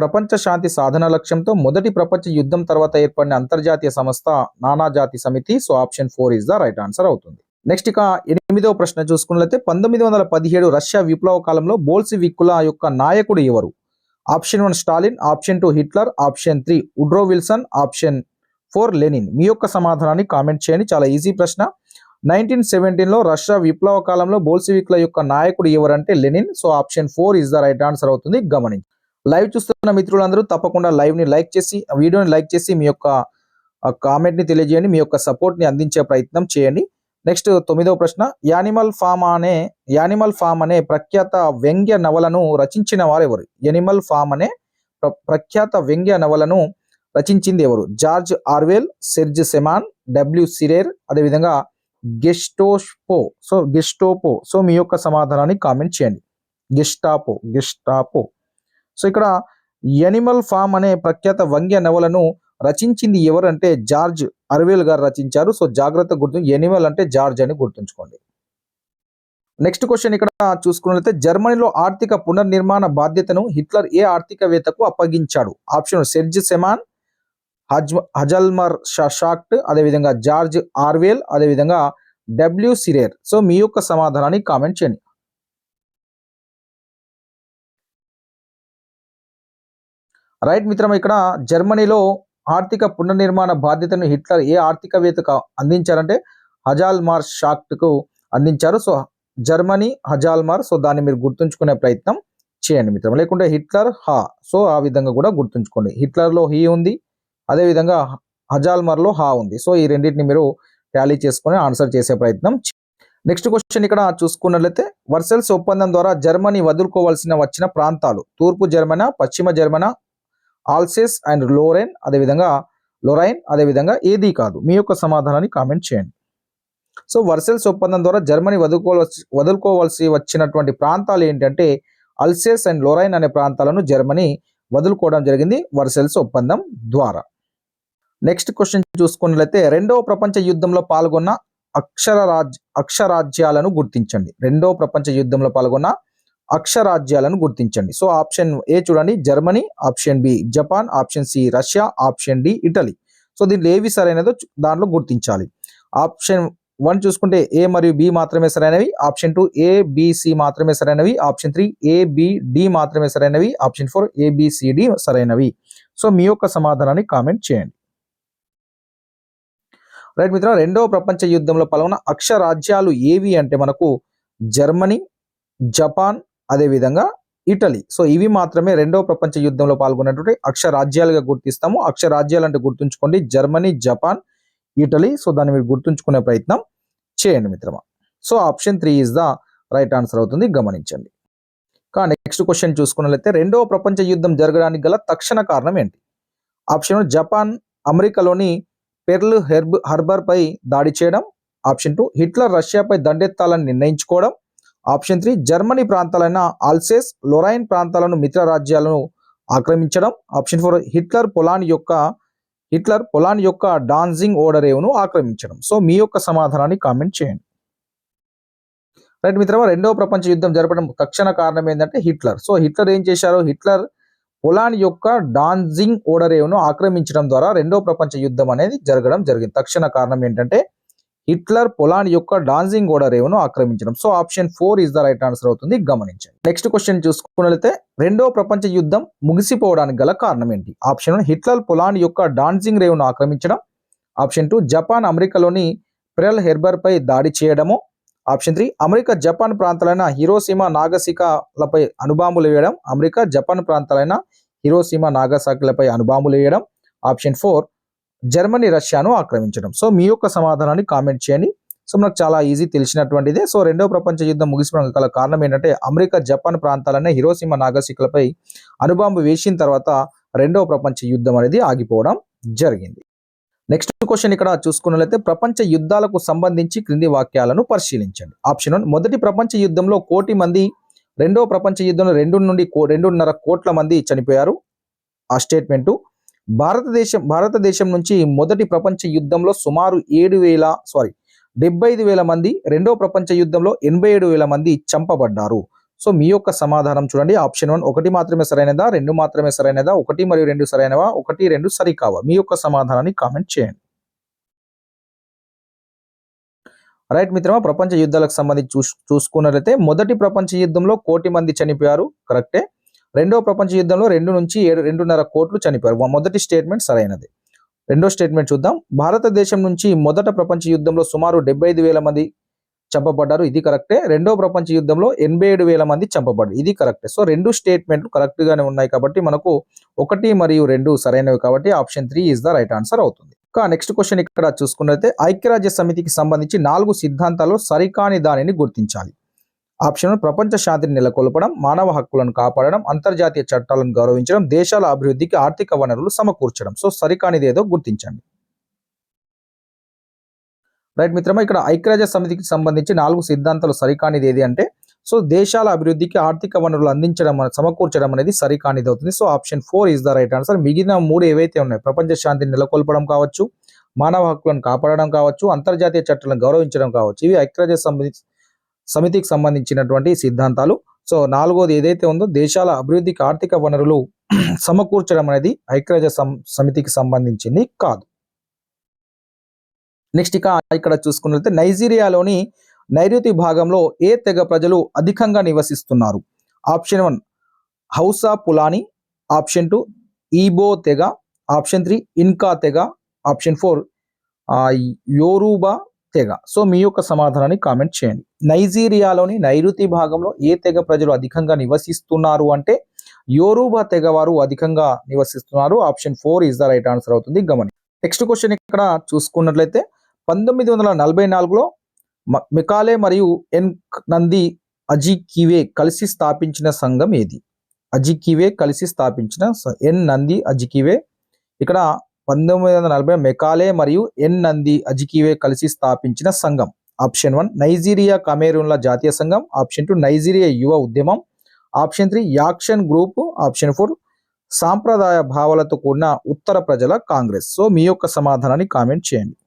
ప్రపంచ శాంతి సాధన లక్ష్యంతో మొదటి ప్రపంచ యుద్ధం తర్వాత ఏర్పడిన అంతర్జాతీయ సంస్థ నానాజాతి సమితి. So option 4 is the right answer అవుతుంది. నెక్స్ట్ ఇక 8వ ప్రశ్న చూసుకున్నట్లయితే 1917 రష్యా విప్లవ కాలంలో బోల్షివిక్కుల యొక్క నాయకుడు ఎవరు? Option 1 Stalin, option 2 Hitler, option 3 Woodrow Wilson, option 4 Lenin. మీ యొక్క సమాధానాన్ని కామెంట్ చేయండి. చాలా ఈజీ ప్రశ్న. 1917లో రష్యా విప్లవ కాలంలో బోల్షివిక్ల యొక్క నాయకుడు ఎవరంటే Lenin. So option 4 is the right answer అవుతుంది. గమనించి లైవ్ చూస్తున్న మిత్రులందరూ తప్పకుండా లైవ్ ని లైక్ చేసి, వీడియోని లైక్ చేసి మీ యొక్క కామెంట్ ని తెలియజేయండి, మీ యొక్క సపోర్ట్ ని అందించే ప్రయత్నం చేయండి. నెక్స్ట్ 9వ ప్రశ్న యానిమల్ ఫామ్ అనే ప్రఖ్యాత వ్యంగ్య నవలను రచించిన వారు ఎవరు? యానిమల్ ఫామ్ అనే ప్రఖ్యాత వ్యంగ్య నవలను రచించింది ఎవరు? జార్జ్ ఆర్వెల్, సెర్జ్ సెమాన్, డబ్ల్యూ సిరేర్, అదేవిధంగా గెస్టోపో. సో మీ యొక్క సమాధానాన్ని కామెంట్ చేయండి. గెస్టాపో. సో ఇక్కడ యానిమల్ ఫామ్ అనే ప్రఖ్యాత వ్యంగ్య నవలను రచించింది ఎవరు అంటే జార్జ్ ఆర్వెల్ గారు రచించారు. సో జాగ్రత్త యానిమల్ అంటే జార్జ్ అని గుర్తుంచుకోండి. నెక్స్ట్ క్వశ్చన్ ఇక్కడ చూసుకున్నట్లయితే జర్మనీలో ఆర్థిక పునర్నిర్మాణ బాధ్యతను హిట్లర్ ఏ ఆర్థికవేత్తకు అప్పగించాడు? ఆప్షన్ సెర్జ్ సెమాన్, హజల్మర్ షాక్ట్, అదేవిధంగా జార్జ్ ఆర్వెల్, అదేవిధంగా డబ్ల్యూ సిరేర్. సో మీ యొక్క సమాధానాన్ని కామెంట్ చేయండి. రైట్ మిత్రమా, ఇక్కడ జర్మనీలో ఆర్థిక పునర్నిర్మాణ బాధ్యతను హిట్లర్ ఏ ఆర్థికవేత్తకు అందించారంటే హజాల్మార్ షాక్ట్కు అందించారు. So Germany హజాల్మార్. సో దాన్ని మీరు గుర్తుంచుకునే ప్రయత్నం చేయండి మిత్రమా. లేకుంటే హిట్లర్ సో ఆ విధంగా కూడా గుర్తుంచుకోండి. హిట్లర్లో హీ ఉంది, అదేవిధంగా హజాల్మార్లో ఉంది. సో ఈ రెండింటిని మీరు టాలీ చేసుకుని ఆన్సర్ చేసే ప్రయత్నం. నెక్స్ట్ క్వశ్చన్ ఇక్కడ చూసుకున్నట్లయితే వర్సెల్స్ ఒప్పందం ద్వారా జర్మనీ వదులుకోవాల్సిన వచ్చిన ప్రాంతాలు తూర్పు జర్మనా, పశ్చిమ జర్మనా, ఆల్సేస్ అండ్ లొరైన్ అదేవిధంగా ఏది కాదు. మీ యొక్క సమాధానాన్ని కామెంట్ చేయండి. సో వర్సెల్స్ ఒప్పందం ద్వారా జర్మనీ వదులుకోవాల్సి వచ్చినటువంటి ప్రాంతాలు ఏంటంటే అల్సేస్ అండ్ లొరైన్ అనే ప్రాంతాలను జర్మనీ వదులుకోవడం జరిగింది వర్సెల్స్ ఒప్పందం ద్వారా. నెక్స్ట్ క్వశ్చన్ చూసుకున్నట్లయితే రెండవ ప్రపంచ యుద్ధంలో పాల్గొన్న అక్షరాజ్యాలను గుర్తించండి. రెండవ ప్రపంచ యుద్ధంలో పాల్గొన్న అక్షరాజ్యాలను గుర్తించండి. సో ఆప్షన్ ఏ చూడండి Germany, option B Japan, option C Russia, option D Italy. So దీంట్లో ఏవి సరైనదో దాంట్లో గుర్తించాలి. ఆప్షన్ 1 చూసుకుంటే ఏ మరియు బి మాత్రమే సరైనవి, ఆప్షన్ 2 ఏ బి సి మాత్రమే సరైనవి, ఆప్షన్ 3 ఏ బి డి మాత్రమే సరైనవి, option 4 A B C D సరైనవి. సో మీ యొక్క సమాధానాన్ని కామెంట్ చేయండి. రైట్ మిత్రులారా, రెండవ ప్రపంచ యుద్ధంలో పాల్గొన్న అక్షరాజ్యాలు ఏవి అంటే మనకు జర్మనీ, జపాన్, అదేవిధంగా ఇటలీ. సో ఇవి మాత్రమే రెండవ ప్రపంచ యుద్ధంలో పాల్గొన్నటువంటి అక్షరాజ్యాలుగా గుర్తిస్తాము. అక్షరాజ్యాలు అంటే గుర్తుంచుకోండి జర్మనీ, జపాన్, ఇటలీ. సో దాన్ని మీరు గుర్తుంచుకునే ప్రయత్నం చేయండి మిత్రమా. So option 3 is the right answer అవుతుంది, గమనించండి. నెక్స్ట్ క్వశ్చన్ చూసుకున్నట్లయితే రెండవ ప్రపంచ యుద్ధం జరగడానికి గల తక్షణ కారణం ఏంటి? ఆప్షన్ 1 జపాన్ అమెరికాలోని పెర్ల్ హార్బర్ పై దాడి చేయడం, ఆప్షన్ 2 హిట్లర్ రష్యాపై దండెత్తాలని నిర్ణయించుకోవడం, ఆప్షన్ 3 జర్మనీ ప్రాంతాలైన ఆల్సేస్ లొరైన్ ప్రాంతాలను మిత్ర రాజ్యాలను ఆక్రమించడం, ఆప్షన్ 4 హిట్లర్ పొలాన్ యొక్క డాన్జింగ్ ఓడరేవును ఆక్రమించడం. సో మీ యొక్క సమాధానాన్ని కామెంట్ చేయండి. రైట్ మిత్రమా, రెండవ ప్రపంచ యుద్ధం జరపడం తక్షణ కారణం ఏంటంటే హిట్లర్. సో హిట్లర్ ఏం చేశారు? హిట్లర్ పొలాన్ యొక్క డాన్జింగ్ ఓడరేవును ఆక్రమించడం ద్వారా రెండవ ప్రపంచ యుద్ధం అనేది జరగడం జరిగింది. తక్షణ కారణం ఏంటంటే హిట్లర్ పొలాన్ యొక్క డాన్జింగ్ ఓడరేవును ఆక్రమించడం. So option 4 is the right answer అవుతుంది, గమనించండి. నెక్స్ట్ క్వశ్చన్ చూసుకున్నట్లయితే రెండవ ప్రపంచ యుద్ధం ముగిసిపోవడానికి గల కారణం ఏంటి? ఆప్షన్ 1 హిట్లర్ పొలాన్ యొక్క డాన్జింగ్ రేవును ఆక్రమించడం, ఆప్షన్ 2 జపాన్ అమెరికాలోని పెర్ల్ హార్బర్ పై దాడి చేయడము, ఆప్షన్ 3 అమెరికా జపాన్ ప్రాంతాలైన హిరోషిమా నాగసాకిలపై అణుబాంబులు వేయడం, అమెరికా జపాన్ ప్రాంతాలైన హిరోషిమా నాగసాకిలపై అణుబాంబులు వేయడం, ఆప్షన్ 4 జర్మనీ రష్యాను ఆక్రమించడం. సో మీ యొక్క సమాధానాన్ని కామెంట్ చేయండి. సో మనకు చాలా ఈజీ తెలిసినటువంటిదే. సో రెండవ ప్రపంచ యుద్ధం ముగిసిపోవడానికి గల కారణం ఏంటంటే అమెరికా జపాన్ ప్రాంతాలనే హిరోషిమా నాగసాకిలపై అణుబాంబు వేసిన తర్వాత రెండవ ప్రపంచ యుద్ధం అనేది ఆగిపోవడం జరిగింది. నెక్స్ట్ క్వశ్చన్ ఇక్కడ చూసుకున్నట్లయితే ప్రపంచ యుద్ధాలకు సంబంధించి క్రింది వాక్యాలను పరిశీలించండి. ఆప్షన్ 1 మొదటి ప్రపంచ యుద్ధంలో 1 కోటి మంది, రెండవ ప్రపంచ యుద్ధంలో 2 నుండి 2.5 కోట్ల మంది చనిపోయారు. ఆ స్టేట్మెంటు భారతదేశం నుంచి మొదటి ప్రపంచ యుద్ధంలో సుమారు 75,000 మంది, రెండవ ప్రపంచ యుద్ధంలో 87,000 మంది చంపబడ్డారు. సో మీ యొక్క సమాధానం చూడండి. ఆప్షన్ 1 1 మాత్రమే సరైనదా, 2 మాత్రమే సరైనదా, 1 మరియు 2 సరైనవా, 1, 2 సరికావా? మీ యొక్క సమాధానాన్ని కామెంట్ చేయండి. రైట్ మిత్రమా, ప్రపంచ యుద్ధాలకు సంబంధించి చూసుకున్నట్లయితే మొదటి ప్రపంచ యుద్ధంలో 1 కోటి మంది చనిపోయారు, కరెక్టే. రెండవ ప్రపంచ యుద్ధంలో 2 నుంచి 2.5 కోట్లు చనిపోయారు. మొదటి స్టేట్మెంట్ సరైనది. రెండో స్టేట్మెంట్ చూద్దాం. భారతదేశం నుంచి మొదట ప్రపంచ యుద్ధంలో సుమారు 75,000 మంది చంపబడ్డారు, ఇది కరెక్టే. రెండవ ప్రపంచ యుద్ధంలో 87,000 మంది చంపబడ్డారు, ఇది కరెక్టే. సో 2 స్టేట్మెంట్లు కరెక్ట్ గానే ఉన్నాయి కాబట్టి మనకు 1 మరియు 2 సరైనవి కాబట్టి option 3 is the right answer అవుతుంది. నెక్స్ట్ క్వశ్చన్ ఇక్కడ చూసుకున్నట్లయితే ఐక్యరాజ్య సమితికి సంబంధించి 4 సిద్ధాంతాల్లో సరికాని దానిని గుర్తించాలి. ఆప్షన్ 1 ప్రపంచ శాంతిని నెలకొల్పడం, మానవ హక్కులను కాపాడడం, అంతర్జాతీయ చట్టాలను గౌరవించడం, దేశాల అభివృద్ధికి ఆర్థిక వనరులు సమకూర్చడం. సో సరికానిది ఏదో గుర్తించండి. రైట్ మిత్రమా, ఇక్కడ ఐక్యరాజ్య సమితికి సంబంధించి 4 సిద్ధాంతాలు సరికానిది ఏది అంటే సో దేశాల అభివృద్ధికి ఆర్థిక వనరులు అందించడం, సమకూర్చడం అనేది సరికానిది అవుతుంది. So option 4 is the right answer. మిగిలిన 3 ఏవైతే ఉన్నాయి ప్రపంచ శాంతిని నెలకొల్పడం కావచ్చు, మానవ హక్కులను కాపాడడం కావచ్చు, అంతర్జాతీయ చట్టాలను గౌరవించడం కావచ్చు, ఇవి ఐక్యరాజ్య సమితికి సంబంధించినటువంటి సిద్ధాంతాలు. సో 4వది ఏదైతే ఉందో దేశాల అభివృద్ధికి ఆర్థిక వనరులు సమకూర్చడం అనేది ఐక్యరాజ్య సమితికి సంబంధించింది కాదు. నెక్స్ట్ ఇక్కడ చూసుకున్నట్లయితే నైజీరియాలోని నైరుతి భాగంలో ఏ తెగ ప్రజలు అధికంగా నివసిస్తున్నారు? ఆప్షన్ 1 హౌసా పులాని, ఆప్షన్ 2 ఈబో తెగ, ఆప్షన్ 3 ఇన్కా తెగ, ఆప్షన్ 4 యోరూబా తెగ. సో మీ యొక్క సమాధానాన్ని కామెంట్ చేయండి. నైజీరియాలోని నైరుతి భాగంలో ఏ తెగ ప్రజలు అధికంగా నివసిస్తున్నారు అంటే యోరూబా తెగ వారు అధికంగా నివసిస్తున్నారు. Option 4 is the right answer అవుతుంది, గమని. నెక్స్ట్ క్వశ్చన్ ఇక్కడ చూసుకున్నట్లయితే 1944లో మెకాలే మరియు ఎన్ నంది అజికివే కలిసి స్థాపించిన సంఘం ఏది? అజికివే కలిసి స్థాపించిన ఎన్ నంది అజికివే. ఇక్కడ 1940 మెకాలే మరియు ఎన్ నంది అజికివే కలిసి స్థాపించిన సంఘం. ఆప్షన్ 1 నైజీరియా కమేరూన్ల జాతీయ సంఘం. ఆప్షన్ 2 నైజీరియా యువ ఉద్యమం. Option 3 action group. ఆప్షన్ 4 సాంప్రదాయ భావాలతో కూడిన ఉత్తర ప్రజల కాంగ్రెస్. సో మీ యొక్క సమాధానాన్ని కామెంట్ చేయండి.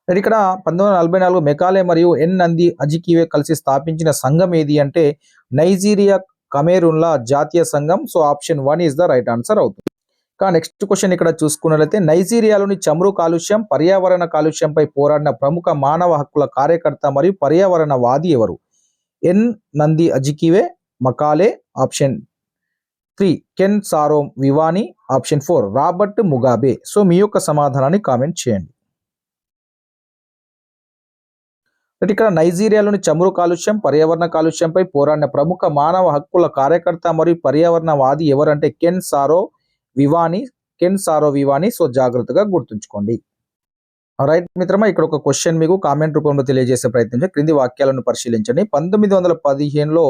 ఇక్కడ 1944 మెకాలే మరియు ఎన్ నంది అజికివే కలిసి స్థాపించిన సంఘం ఏది అంటే నైజీరియా కమేరూన్ల జాతీయ సంఘం. So option 1 is the right answer అవుతుంది. నెక్స్ట్ క్వశ్చన్ ఇక్కడ చూసుకున్నట్లయితే నైజీరియాలోని చమురు కాలుష్యం, పర్యావరణ కాలుష్యంపై పోరాడిన ప్రముఖ మానవ హక్కుల కార్యకర్త మరియు పర్యావరణవాది ఎవరు? Nnamdi Azikiwe, Macaulay. Option 3 Ken Saro Wiwa. Option 4 Robert Mugabe. So మీ యొక్క సమాధానాన్ని కామెంట్ చేయండి. ఇక్కడ నైజీరియాలోని చమురు కాలుష్యం, పర్యావరణ కాలుష్యంపై పోరాడిన ప్రముఖ మానవ హక్కుల కార్యకర్త మరియు పర్యావరణవాది ఎవరంటే కెన్ సారో వివాని. సో జాగ్రత్తగా గుర్తుంచుకోండి. రైట్ మిత్రమా, ఇక్కడ ఒక క్వశ్చన్ మీకు కామెంట్ రూపంలో తెలియజేసే ప్రయత్నించండి. క్రింది వాక్యాలను పరిశీలించండి. 1915లో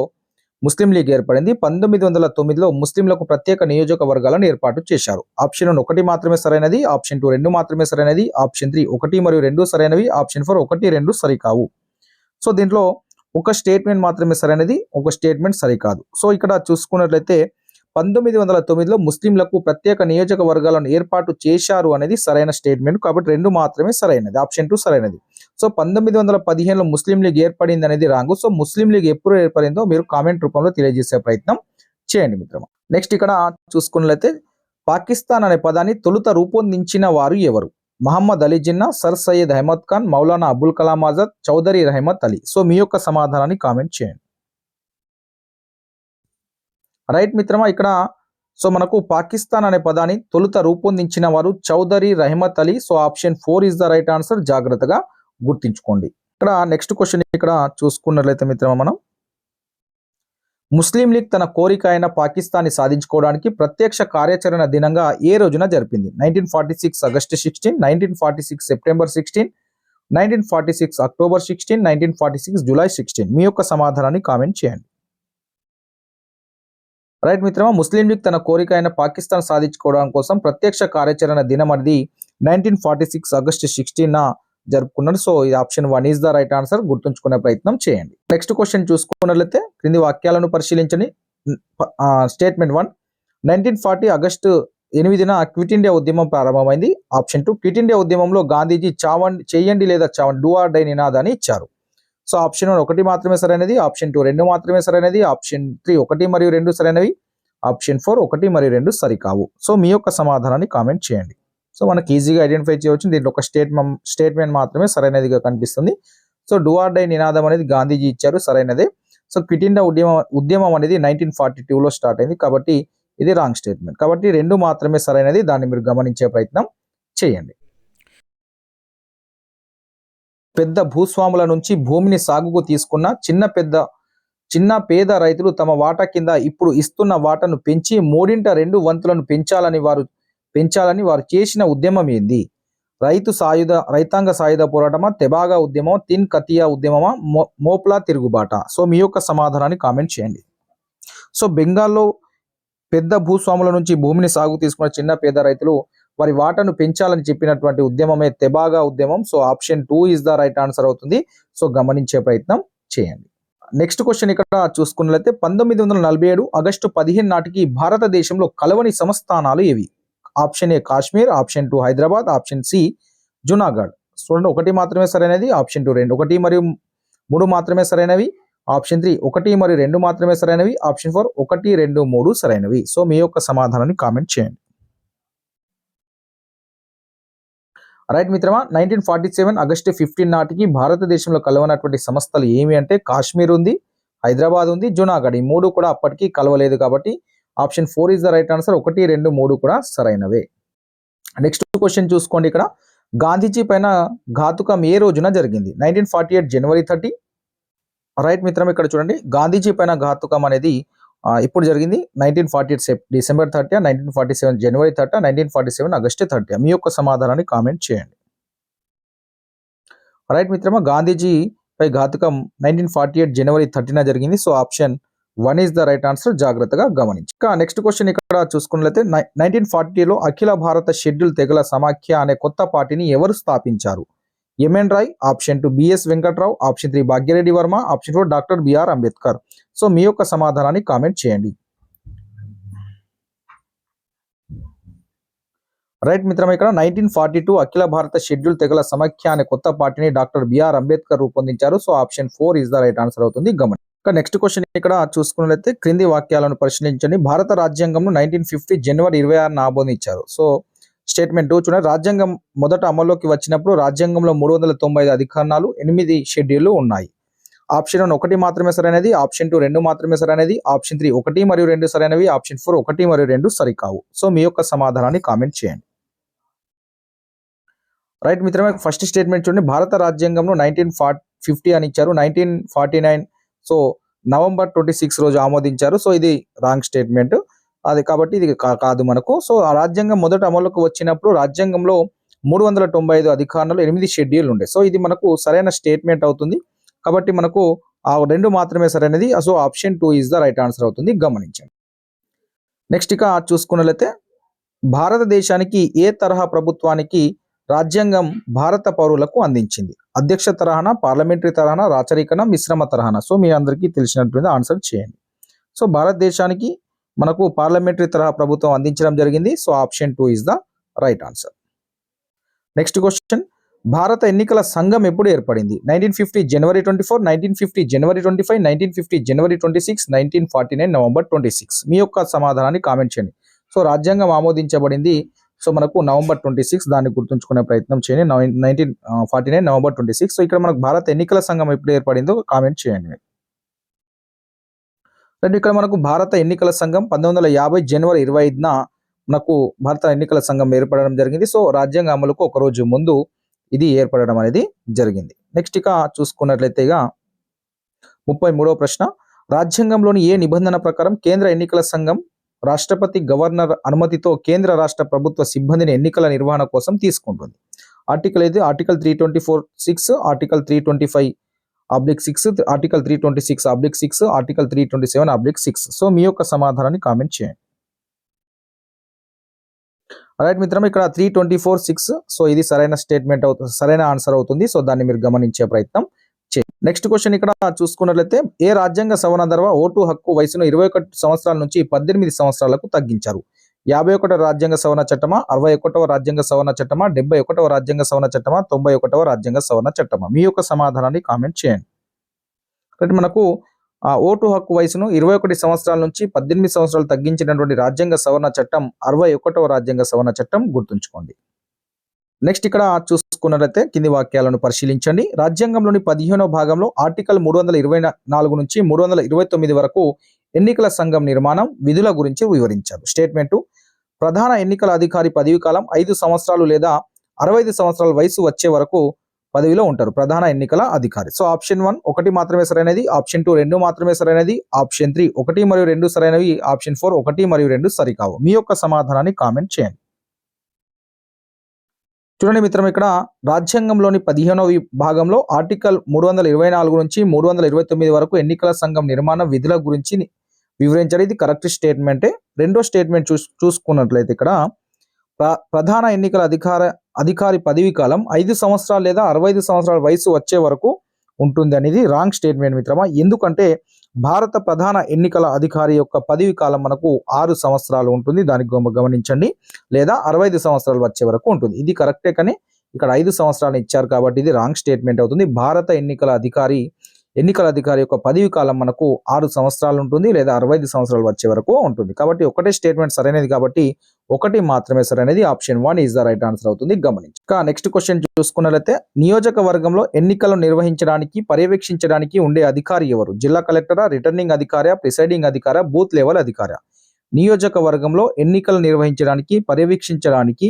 ముస్లిం లీగ్ ఏర్పడింది. 1909లో ముస్లింలకు ప్రత్యేక నియోజకవర్గాలను ఏర్పాటు చేశారు. ఆప్షన్ 1 మాత్రమే సరైనది. ఆప్షన్ 2 2 మాత్రమే సరైనది. ఆప్షన్ 3 1 మరియు 2 సరైనవి. ఆప్షన్ 4 1 2 సరికావు. సో దీంట్లో ఒక స్టేట్మెంట్ మాత్రమే సరైనది, ఒక స్టేట్మెంట్ సరికాదు. సో ఇక్కడ చూసుకున్నట్లయితే 1909లో ముస్లింలకు ప్రత్యేక నియోజకవర్గాలను ఏర్పాటు చేశారు అనేది సరైన స్టేట్మెంట్, కాబట్టి 2 మాత్రమే సరైనది. ఆప్షన్ 2 సరైనది. సో 1915లో ముస్లిం లీగ్ ఏర్పడింది అనేది రాంగ్. సో ముస్లిం లీగ్ ఎప్పుడు ఏర్పడిందో మీరు కామెంట్ రూపంలో తెలియజేసే ప్రయత్నం చేయండి మిత్రమా. నెక్స్ట్ ఇక్కడ చూసుకున్నట్లయితే పాకిస్తాన్ అనే పదాన్ని తొలుత రూపొందించిన వారు ఎవరు? మహమ్మద్ అలీ జిన్నా, సర్ సయ్యద్ అహ్మద్ ఖాన్, మౌలానా అబుల్ కలాం ఆజాద్, చౌదరి రహమత్ అలీ. సో మీ యొక్క సమాధానాన్ని కామెంట్ చేయండి. రైట్ మిత్రమా, ఇక్కడ సో మనకు పాకిస్తాన్ అనే పదాన్ని తొలుత రూపొందించిన వారు Chaudhary Rahmat Ali. So option 4 is the right answer. జాగ్రత్తగా గుర్తించుకోండి. ఇక్కడ నెక్స్ట్ క్వశ్చన్ ఇక్కడ చూసుకున్నట్లయితే మిత్రమా, మనం ముస్లిం లీగ్ తన కోరిక అయిన పాకిస్తాన్ని సాధించుకోవడానికి ప్రత్యక్ష కార్యాచరణ దినంగా ఏ రోజున జరిపింది? 1946 ఆగస్టు 16, 1946 సెప్టెంబర్ 16, 1946 అక్టోబర్ 16, 1946 జూలై 16. మీ యొక్క సమాధానాన్ని కామెంట్ చేయండి. రైట్ మిత్రమా, ముస్లిం లీగ్ తన కోరిక అయిన పాకిస్తాన్ సాధించుకోవడం కోసం ప్రత్యక్ష కార్యాచరణ దినం అనేది 1946 ఆగస్టు 16 జరుపుకున్నారు. సో ఈ option 1 is the right answer. గుర్తుంచుకునే ప్రయత్నం చేయండి. నెక్స్ట్ క్వశ్చన్ చూసుకున్నట్లయితే క్రింది వాక్యాలను పరిశీలించండి. స్టేట్మెంట్ 1 1940 ఆగస్టు 8న క్విట్ ఇండియా ఉద్యమం ప్రారంభమైంది. ఆప్షన్ 2 క్విట్ ఇండియా ఉద్యమంలో గాంధీజీ చేయండి లేదా చావండి డూ ఆర్ డై నినాదాన్ని ఇచ్చారు. సో ఆప్షన్ 1 మాత్రమే సరైనది. ఆప్షన్ 2 2 మాత్రమే సరైనది. ఆప్షన్ 3 1 మరియు 2 సరైనవి. ఆప్షన్ 4 1 మరియు 2 సరికావు. సో మీ యొక్క సమాధానాన్ని కామెంట్ చేయండి. సో మనకి ఈజీగా ఐడెంటిఫై చేయవచ్చు. దీంట్లో ఒక స్టేట్మెంట్ మాత్రమే సరైనదిగా కనిపిస్తుంది. సో డూ ఆర్ డై నినాదం అనేది గాంధీజీ ఇచ్చారు, సరైనదే. సో క్విట్ ఇండియా ఉద్యమం అనేది 1942లో స్టార్ట్ అయింది, కాబట్టి ఇది రాంగ్ స్టేట్మెంట్. కాబట్టి 2 మాత్రమే సరైనది. దాన్ని మీరు గమనించే ప్రయత్నం చేయండి. పెద్ద భూస్వాముల నుంచి భూమిని సాగుకు తీసుకున్న చిన్న పేద రైతులు తమ వాటా కింద ఇప్పుడు ఇస్తున్న వాటాను పెంచి 3/2 వంతులను పెంచాలని వారు చేసిన ఉద్యమం ఏంది? రైతాంగ సాయుధ పోరాటమా, తెబాగా ఉద్యమం, తిన్ కతియా ఉద్యమమా, మోప్లా తిరుగుబాట? సో మీ యొక్క సమాధానాన్ని కామెంట్ చేయండి. సో బెంగాల్లో పెద్ద భూస్వాముల నుంచి భూమిని సాగు తీసుకున్న చిన్న పేద రైతులు వారి వాటాను పెంచాలని చెప్పినటువంటి ఉద్యమమే తెబాగా ఉద్యమం. So option 2 is the right answer అవుతుంది. సో గమనించే ప్రయత్నం చేయండి. నెక్స్ట్ క్వశ్చన్ ఇక్కడ చూసుకున్నట్లయితే 1947 ఆగస్టు 15 నాటికి భారతదేశంలో కలవని సంస్థానాలు ఏవి? Option A Kashmir, option 2 Hyderabad, option C Junagadh. చూడండి, 1 మాత్రమే సరైనది. ఆప్షన్ 2 2 1 మరియు 3 మాత్రమే సరైనవి. ఆప్షన్ 3 1 మరియు 2 మాత్రమే సరైనవి. ఆప్షన్ 4 1 2 3 సరైనవి. సో మీ యొక్క సమాధానాన్ని కామెంట్ చేయండి. రైట్ మిత్రమా, 1947 ఆగస్టు 15 నాటికి భారతదేశంలో కలవనటువంటి సంస్థలు ఏమి అంటే కాశ్మీర్ ఉంది, హైదరాబాద్ ఉంది, జునాగఢ్. ఈ 3 కూడా అప్పటికి కలవలేదు, కాబట్టి option 4 is the right answer. 1 2 3 కూడా సరైనవే. నెక్స్ట్ క్వశ్చన్ చూసుకోండి. ఇక్కడ గాంధీజీ పైన ఘాతుకం ఏ రోజున జరిగింది? 1948 జనవరి 30. రైట్ మిత్రం, ఇక్కడ చూడండి, గాంధీజీ పైన ఘాతుకం అనేది ఇప్పుడు జరిగింది 1948 డిసెంబర్ 30, 1947 జనవరి 30, 1947 ఆగస్టు 30. మీ యొక్క సమాధానాన్ని కామెంట్ చేయండి. రైట్ మిత్రమా, గాంధీజీ పై ఘాతుకం 1948 జనవరి 30న జరిగింది. So option one is the right answer, జాగ్రత్తగా గమనించి. ఇక నెక్స్ట్ క్వశ్చన్ ఇక్కడ చూసుకున్నట్లయితే 1940లో అఖిల భారత షెడ్యూల్ తెగల సమాఖ్య అనే కొత్త పార్టీని ఎవరు స్థాపించారు? MN Roy, option 2 BS Venkatrao, option 3 Bhagyareddy Varma, option 4 doctor BR Ambedkar. So మీ యొక్క సమాధానాన్ని కామెంట్ చేయండి. రైట్ మిత్రమా, ఇక్కడ 1942 అఖిల భారత షెడ్యూల్ తెగల సమాఖ్య అనే కొత్త పార్టీని డాక్టర్ బిఆర్ అంబేద్కర్ రూపొందించారు. So option 4 is the right answer అవుతుంది, గమని. ఇక నెక్స్ట్ క్వశ్చన్ ఇక్కడ చూసుకున్నట్లయితే క్రింది వాక్యాలను పరిశీలించండి. భారత రాజ్యాంగంను 1950 జనవరి 26న ఆమోదించారు. సో స్టేట్మెంట్ 2 చూడండి. రాజ్యాంగం మొదట అమల్లోకి వచ్చినప్పుడు రాజ్యాంగంలో 395 అధికరణాలు, 8 షెడ్యూళ్లు ఉన్నాయి. ఆప్షన్ 1 ఒకటి మాత్రమే సరైనది, ఆప్షన్ 2 2 మాత్రమే సరైనది, ఆప్షన్ 3 1 మరియు 2 సరైనవి, ఆప్షన్ 4 1 మరియు 2 సరికావు. సో మీ యొక్క సమాధానాన్ని కామెంట్ చేయండి. రైట్ మిత్రమే, ఫస్ట్ స్టేట్మెంట్ చూడండి. భారత రాజ్యాంగంలో 1950 అని ఇచ్చారు, 1949 సో నవంబర్ 26 రోజు ఆమోదించారు. సో ఇది రాంగ్ స్టేట్మెంట్, అది కాబట్టి ఇది కాదు మనకు. సో ఆ రాజ్యాంగం మొదట అమలుకు వచ్చినప్పుడు రాజ్యాంగంలో 395 అధికరణలు, 8 షెడ్యూల్ ఉండే. సో ఇది మనకు సరైన స్టేట్మెంట్ అవుతుంది, కాబట్టి మనకు ఆ 2 మాత్రమే సరైనది. So option 2 is the right answer అవుతుంది, గమనించండి. నెక్స్ట్ ఇక చూసుకున్నట్లయితే భారతదేశానికి ఏ తరహా ప్రభుత్వానికి రాజ్యాంగం భారత పౌరులకు అందించింది? అధ్యక్ష తరహాన, పార్లమెంటరీ తరహాన, రాచరికన, మిశ్రమ తరహాన. సో మీ అందరికీ తెలిసినటువంటి ఆన్సర్ చేయండి. సో భారతదేశానికి మనకు పార్లమెంటరీ తరహా ప్రభుత్వం అందించడం జరిగింది. So option 2 is the right answer. Next question. భారత ఎన్నికల సంఘం ఎప్పుడు ఏర్పడింది? 1950 జనవరి 24, 1950 జనవరి 25, 1950 జనవరి 26, 1949 నవంబర్ 26. మీ యొక్క సమాధానాన్ని కామెంట్ చేయండి. సో రాజ్యాంగం ఆమోదించబడింది సో మనకు నవంబర్ 26, దాన్ని గుర్తుంచుకునే ప్రయత్నం చేయండి. 1949 నవంబర్ 26. సో ఇక్కడ మనకు భారత ఎన్నికల సంఘం ఎప్పుడు ఏర్పడిందో కామెంట్ చేయండి. రెండు ఇక్కడ మనకు భారత ఎన్నికల సంఘం 1950 జనవరి 25న మనకు భారత ఎన్నికల సంఘం ఏర్పడడం జరిగింది. సో రాజ్యాంగ అమలుకు ఒక రోజు ముందు ఇది ఏర్పడడం అనేది జరిగింది. నెక్స్ట్ ఇక చూసుకున్నట్లయితే ఇక 33వ ప్రశ్న. రాజ్యాంగంలోని ఏ నిబంధన ప్రకారం కేంద్ర ఎన్నికల సంఘం రాష్ట్రపతి గవర్నర్ అనుమతితో కేంద్ర రాష్ట్ర ప్రభుత్వ సిబ్బందిని ఎన్నికల నిర్వహణ కోసం తీసుకుంటుంది? ఆర్టికల్ అయితే article 324(6), article 325(6), article 326(6), article 327(6). So మీ యొక్క సమాధానాన్ని కామెంట్ చేయండి. రైట్ మిత్రం, ఇక్కడ 324(6). సో ఇది సరైన స్టేట్మెంట్ అవుతుంది, సరైన ఆన్సర్ అవుతుంది. సో దాన్ని మీరు గమనించే ప్రయత్నం చేయండి. నెక్స్ట్ క్వశ్చన్ ఇక్కడ చూసుకున్నట్లయితే ఏ రాజ్యాంగ సవరణ ద్వారా ఓటు హక్కు వయసును 21 సంవత్సరాల నుంచి 18 సంవత్సరాలకు తగ్గించారు? 51వ రాజ్యాంగ సవరణ చట్టమా, 61వ రాజ్యాంగ సవరణ చట్టమా, 71వ రాజ్యాంగ సవరణ చట్టమా, 91వ రాజ్యాంగ సవరణ చట్టమా? మీ యొక్క సమాధానాన్ని కామెంట్ చేయండి. అంటే మనకు ఓటు హక్కు వయసును 21 సంవత్సరాల నుంచి 18 సంవత్సరాలు తగ్గించినటువంటి రాజ్యాంగ సవరణ చట్టం 61వ రాజ్యాంగ సవరణ చట్టం, గుర్తుంచుకోండి. నెక్స్ట్ ఇక్కడ చూసుకున్నట్లయితే కింది వాక్యాలను పరిశీలించండి. రాజ్యాంగంలోని 15వ భాగంలో ఆర్టికల్ 324 నుంచి 329 వరకు ఎన్నికల సంఘం నిర్మాణం, విధుల గురించి వివరించారు. స్టేట్మెంటు. ప్రధాన ఎన్నికల అధికారి పదవి కాలం 5 సంవత్సరాలు లేదా 65 సంవత్సరాల వయసు వచ్చే వరకు పదవిలో ఉంటారు. ప్రధాన ఎన్నికల అధికారి. సో ఆప్షన్ 1 1 మాత్రమే సరైనది, ఆప్షన్ 2 2 మాత్రమే సరైనది, ఆప్షన్ 3 1 మరియు 2 సరైనవి, ఆప్షన్ 4 1 మరియు 2 సరికావు. మీ యొక్క సమాధానాన్ని కామెంట్ చేయండి. చూడండి మిత్రం, ఇక్కడ రాజ్యాంగంలోని 15వ భాగంలో ఆర్టికల్ 324 నుంచి 329 వరకు ఎన్నికల సంఘం నిర్మాణం, విధుల గురించి వివరించారు. ఇది కరెక్ట్ స్టేట్మెంటే. రెండో స్టేట్మెంట్ చూసుకున్నట్లయితే ఇక్కడ ప్రధాన ఎన్నికల అధికారి పదవి కాలం 5 సంవత్సరాలు లేదా 65 సంవత్సరాల వయసు వచ్చే వరకు ఉంటుంది అనేది రాంగ్ స్టేట్మెంట్ మిత్రమా. ఎందుకంటే భారత ప్రధాన ఎన్నికల అధికారి యొక్క పదవి కాలం మనకు 6 సంవత్సరాలు ఉంటుంది, దానికి గమనించండి. లేదా 65 సంవత్సరాలు వచ్చే వరకు ఉంటుంది. ఇది కరెక్టే, కానీ ఇక్కడ 5 సంవత్సరాలు ఇచ్చారు కాబట్టి ఇది రాంగ్ స్టేట్మెంట్ అవుతుంది. భారత ఎన్నికల అధికారి యొక్క పదవి కాలం మనకు 6 సంవత్సరాలు ఉంటుంది, లేదా 65 సంవత్సరాలు వచ్చే వరకు ఉంటుంది. కాబట్టి ఒకటే స్టేట్మెంట్ సరైనది, కాబట్టి 1 మాత్రమే సరైనది. Option 1 is the right answer అవుతుంది, గమనించి. నెక్స్ట్ క్వశ్చన్ చూసుకున్నట్లయితే నియోజకవర్గంలో ఎన్నికలను నిర్వహించడానికి, పర్యవేక్షించడానికి ఉండే అధికారి ఎవరు? జిల్లా కలెక్టరా, రిటర్నింగ్ అధికారా, ప్రిసైడింగ్ అధికారా, బూత్ లెవెల్ అధికారా? నియోజకవర్గంలో ఎన్నికలు నిర్వహించడానికి, పర్యవేక్షించడానికి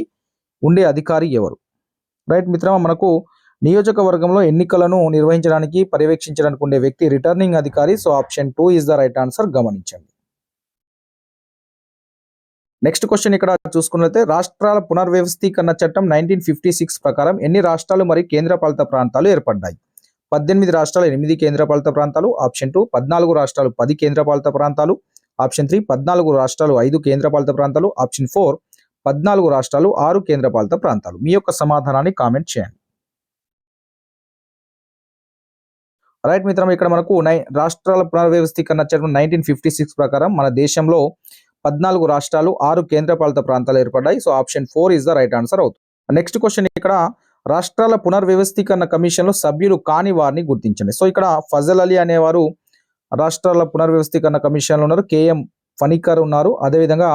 ఉండే అధికారి ఎవరు? రైట్ మిత్రమా, మనకు నియోజకవర్గంలో ఎన్నికలను నిర్వహించడానికి, పర్యవేక్షించడానికి ఉండే వ్యక్తి రిటర్నింగ్ అధికారి. So option 2 is the right answer, గమనించండి. నెక్స్ట్ క్వశ్చన్ ఇక్కడ చూసుకున్నట్లయితే రాష్ట్రాల పునర్వ్యవస్థీకరణ చట్టం 1956 ప్రకారం ఎన్ని రాష్ట్రాలు మరియు కేంద్రపాలిత ప్రాంతాలు ఏర్పడ్డాయి? 18 రాష్ట్రాలు 8 కేంద్రపాలిత ప్రాంతాలు. ఆప్షన్ 2 14 రాష్ట్రాలు 10 కేంద్రపాలిత ప్రాంతాలు. ఆప్షన్ 3 14 రాష్ట్రాలు 5 కేంద్రపాలిత ప్రాంతాలు. ఆప్షన్ 4 14 రాష్ట్రాలు 6 కేంద్రపాలిత ప్రాంతాలు. మీ యొక్క సమాధానాన్ని కామెంట్ చేయండి. రైట్ మిత్రం, ఇక్కడ మనకు రాష్ట్రాల పునర్వ్యవస్థీకరణ చట్టం 1956 ప్రకారం మన దేశంలో 14 రాష్ట్రాలు 6 కేంద్రపాలిత ప్రాంతాలు ఏర్పడ్డాయి. So option 4 is the right answer అవుతుంది. నెక్స్ట్ క్వశ్చన్, ఇక్కడ రాష్ట్రాల పునర్వ్యవస్థీకరణ కమిషన్లో సభ్యులు కాని వారిని గుర్తించండి. సో ఇక్కడ ఫజల్ అలీ అనేవారు రాష్ట్రాల పునర్వ్యవస్థీకరణ కమిషన్లో ఉన్నారు. కేఎం ఫణికర్ ఉన్నారు. అదేవిధంగా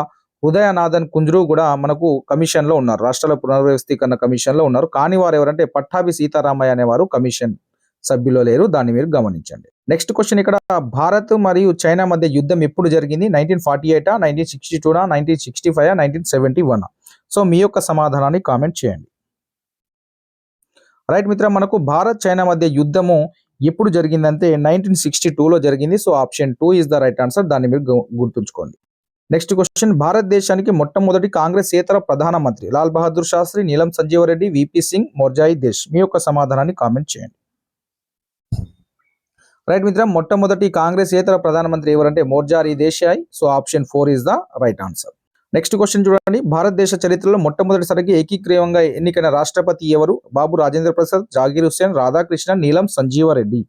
ఉదయనాథన్ కుంజ్రు కూడా మనకు కమిషన్లో ఉన్నారు, రాష్ట్రాల పునర్వ్యవస్థీకరణ కమిషన్లో ఉన్నారు. కాని వారు ఎవరంటే పట్టాభి సీతారామయ్య అనేవారు కమిషన్ సభ్యులు లేరు, దాన్ని మీరు గమనించండి. నెక్స్ట్ క్వశ్చన్, ఇక్కడ భారత్ మరియు చైనా మధ్య యుద్ధం ఎప్పుడు జరిగింది? 1948, 1962, 1965, 1971. సో మీ యొక్క సమాధానాన్ని కామెంట్ చేయండి. రైట్ మిత్రం, మనకు భారత్ చైనా మధ్య యుద్ధము ఎప్పుడు జరిగిందంటే 1962లో జరిగింది. So option 2 is the right answer, దాన్ని మీరు గుర్తుంచుకోండి. నెక్స్ట్ క్వశ్చన్, భారతదేశానికి మొట్టమొదటి కాంగ్రెస్ ఏతర ప్రధానమంత్రి లాల్ బహదూర్ శాస్త్రి, నీలం సంజీవరెడ్డి, విపి సింగ్, మొర్జాయి దేశ్. మీ యొక్క సమాధానాన్ని కామెంట్ చేయండి. రైట్ మిత్రం, మొట్టమొదటి కాంగ్రెస్ ఏతర ప్రధానమంత్రి ఎవరంటే Morarji Desai. So option 4 is the right answer. Next question చూడండి, భారతదేశ చరిత్రలో మొట్టమొదటిసారికి ఏకీగ్రీవంగా ఎన్నికైన రాష్ట్రపతి ఎవరు? బాబు రాజేంద్ర ప్రసాద్, జాగీర్ హుస్సేన్, రాధాకృష్ణ, నీలం సంజీవరెడ్డి.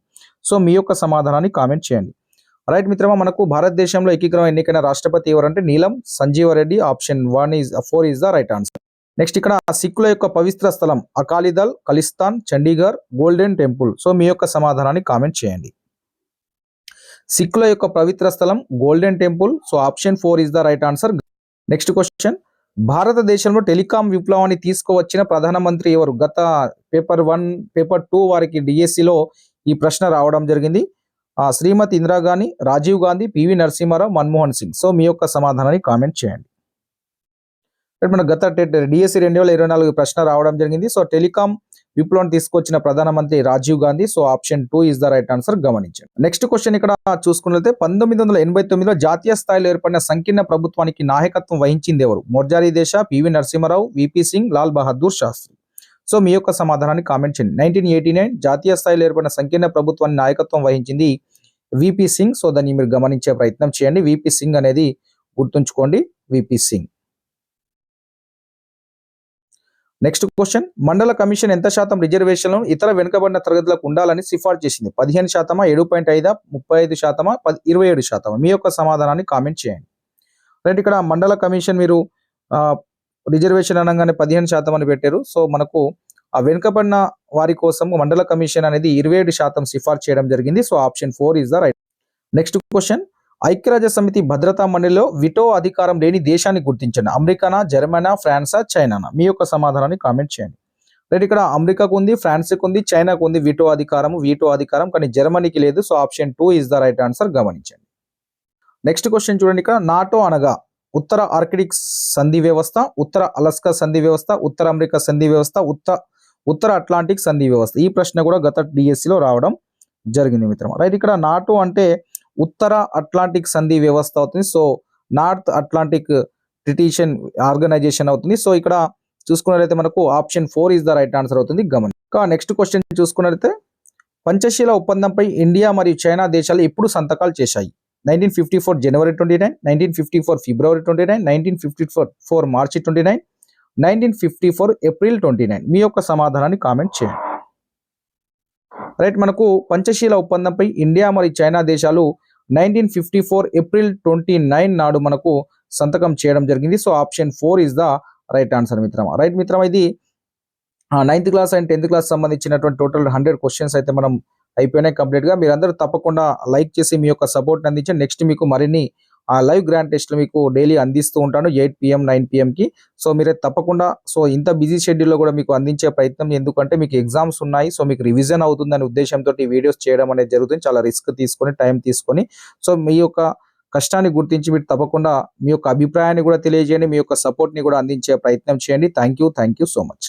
సో మీ యొక్క సమాధానాన్ని కామెంట్ చేయండి. రైట్ మిత్రమా, మనకు భారతదేశంలో ఏకీగ్రహం ఎన్నికైన రాష్ట్రపతి ఎవరంటే Neelam Sanjiva Reddy. Option 4 is the right answer. Next, ఇక్కడ సిక్కుల యొక్క పవిత్ర స్థలం Akali Dal, Khalistan, Chandigarh, golden temple. So మీ యొక్క సమాధానాన్ని కామెంట్ చేయండి. సిక్కుల యొక్క పవిత్ర స్థలం golden temple. So option 4 is the right answer. Next question, భారతదేశంలో టెలికాం విప్లవాన్ని తీసుకువచ్చిన ప్రధానమంత్రి ఎవరు? గత పేపర్ 1, పేపర్ 2 వారికి డిఎస్సిలో ఈ ప్రశ్న రావడం జరిగింది. శ్రీమతి ఇందిరాగాంధీ, రాజీవ్ గాంధీ, పివి నరసింహారావు, మన్మోహన్ సింగ్. సో మీ యొక్క సమాధానాన్ని కామెంట్ చేయండి. మన గత డిఎస్సి 2024 ప్రశ్న రావడం జరిగింది. సో టెలికాం విప్లవం తీసుకొచ్చిన ప్రధానమంత్రి Rajiv Gandhi. So option 2 is the right answer, గమనించండి. నెక్స్ట్ క్వశ్చన్, ఇక్కడ చూసుకున్నట్లయితే 1989లో జాతీయ స్థాయిలో ఏర్పడిన సంకీర్ణ ప్రభుత్వానికి నాయకత్వం వహించింది ఎవరు? Morarji Desai, PV Narasimha Rao, VP Singh, Lal Bahadur Shastri. So మీ యొక్క సమాధానాన్ని కామెంట్ చేయండి. 1989 జాతీయ స్థాయిలో ఏర్పడిన సంకీర్ణ ప్రభుత్వాన్ని నాయకత్వం వహించింది విపి సింగ్. సో దాన్ని మీరు గమనించే ప్రయత్నం చేయండి. విపి సింగ్ అనేది గుర్తుంచుకోండి, విపి సింగ్. నెక్స్ట్ క్వశ్చన్, మండల కమిషన్ ఎంత శాతం రిజర్వేషన్లను ఇతర వెనుకబడిన తరగతులకు ఉండాలని సిఫార్సు చేసింది? 15%, 7.5, 35%, 27%. మీ యొక్క సమాధానాన్ని కామెంట్ చేయండి. రైట్, ఇక్కడ మండల కమిషన్ మీరు రిజర్వేషన్ అనగానే 15% అని పెట్టారు. సో మనకు ఆ వెనుకబడిన వారి కోసం మండల కమిషన్ అనేది 27% సిఫార్సు చేయడం జరిగింది. So option 4 is the right. Next question, ఐక్యరాజ్య సమితి భద్రతా మండలిలో విటో అధికారం లేని దేశాన్ని గుర్తించండి. అమెరికానా, జర్మనా, ఫ్రాన్సా, చైనానా? మీ యొక్క సమాధానాన్ని కామెంట్ చేయండి. రైట్, ఇక్కడ అమెరికాకు ఉంది, ఫ్రాన్స్కి ఉంది, చైనాకు ఉంది వీటో అధికారం, కానీ జర్మనీకి లేదు. So option 2 is the right answer, గమనించండి. నెక్స్ట్ క్వశ్చన్ చూడండి, ఇక్కడ నాటో అనగా ఉత్తర ఆర్కిటిక్ సంధి వ్యవస్థ, ఉత్తర అలస్కా సంధి వ్యవస్థ, ఉత్తర అమెరికా సంధి వ్యవస్థ, ఉత్తర అట్లాంటిక్ సంధి వ్యవస్థ. ఈ ప్రశ్న కూడా గత డిఎస్సిలో రావడం జరిగింది మిత్రమా. రైట్, ఇక్కడ నాటో అంటే ఉత్తర అట్లాంటిక్ సంధి వ్యవస్థ అవుతుంది. సో నార్త్ అట్లాంటిక్ ట్రిటిషన్ ఆర్గనైజేషన్ అవుతుంది. సో ఇక్కడ చూసుకున్నట్లయితే మనకు option 4 is the right answer అవుతుంది, గమనించండి. నెక్స్ట్ క్వశ్చన్ చూసుకున్నట్లయితే పంచశీల ఒప్పందంపై ఇండియా మరియు చైనా దేశాలు ఎప్పుడు సంతకాలు చేశాయి? 1954 జనవరి 29, 1954 ఫిబ్రవరి 29, 1954 మార్చి 29, 1954 ఏప్రిల్ 29. మీ యొక్క సమాధానాన్ని కామెంట్ చేయండి. రైట్, మనకు పంచశీల ఒప్పందంపై ఇండియా మరియు చైనా దేశాలు 1954 ఏప్రిల్ 29 నాడు మనకు సంతకం చేయడం జరిగింది. So option 4 is the right answer మిత్రమా. రైట్ మిత్రమా, ఇది 9th class and 10th class సంబంధించినటువంటి టోటల్ 100 క్వశ్చన్స్ అయితే మనం అయిపోయినాయి కంప్లీట్గా. మీరందరూ తప్పకుండా లైక్ చేసి మీ యొక్క సపోర్ట్ అందించండి. నెక్స్ట్ మీకు మరిన్ని లైవ్ గ్రాండ్ టెస్ట్లు మీకు డైలీ అందిస్తూ ఉంటాను 8 PM 9 PMకి. సో మీరే తప్పకుండా ఇంత బిజీ షెడ్యూల్లో కూడా మీకు అందించే ప్రయత్నం, ఎందుకంటే మీకు ఎగ్జామ్స్ ఉన్నాయి. సో మీకు రివిజన్ అవుతుందనే ఉద్దేశంతో ఈ వీడియోస్ చేయడం అనేది జరుగుతుంది. చాలా రిస్క్ తీసుకొని, టైం తీసుకొని. సో మీ యొక్క కష్టాన్ని గుర్తించి మీరు తప్పకుండా మీ యొక్క అభిప్రాయాన్ని కూడా తెలియజేయండి, మీ యొక్క సపోర్ట్ని కూడా అందించే ప్రయత్నం చేయండి. Thank you so much.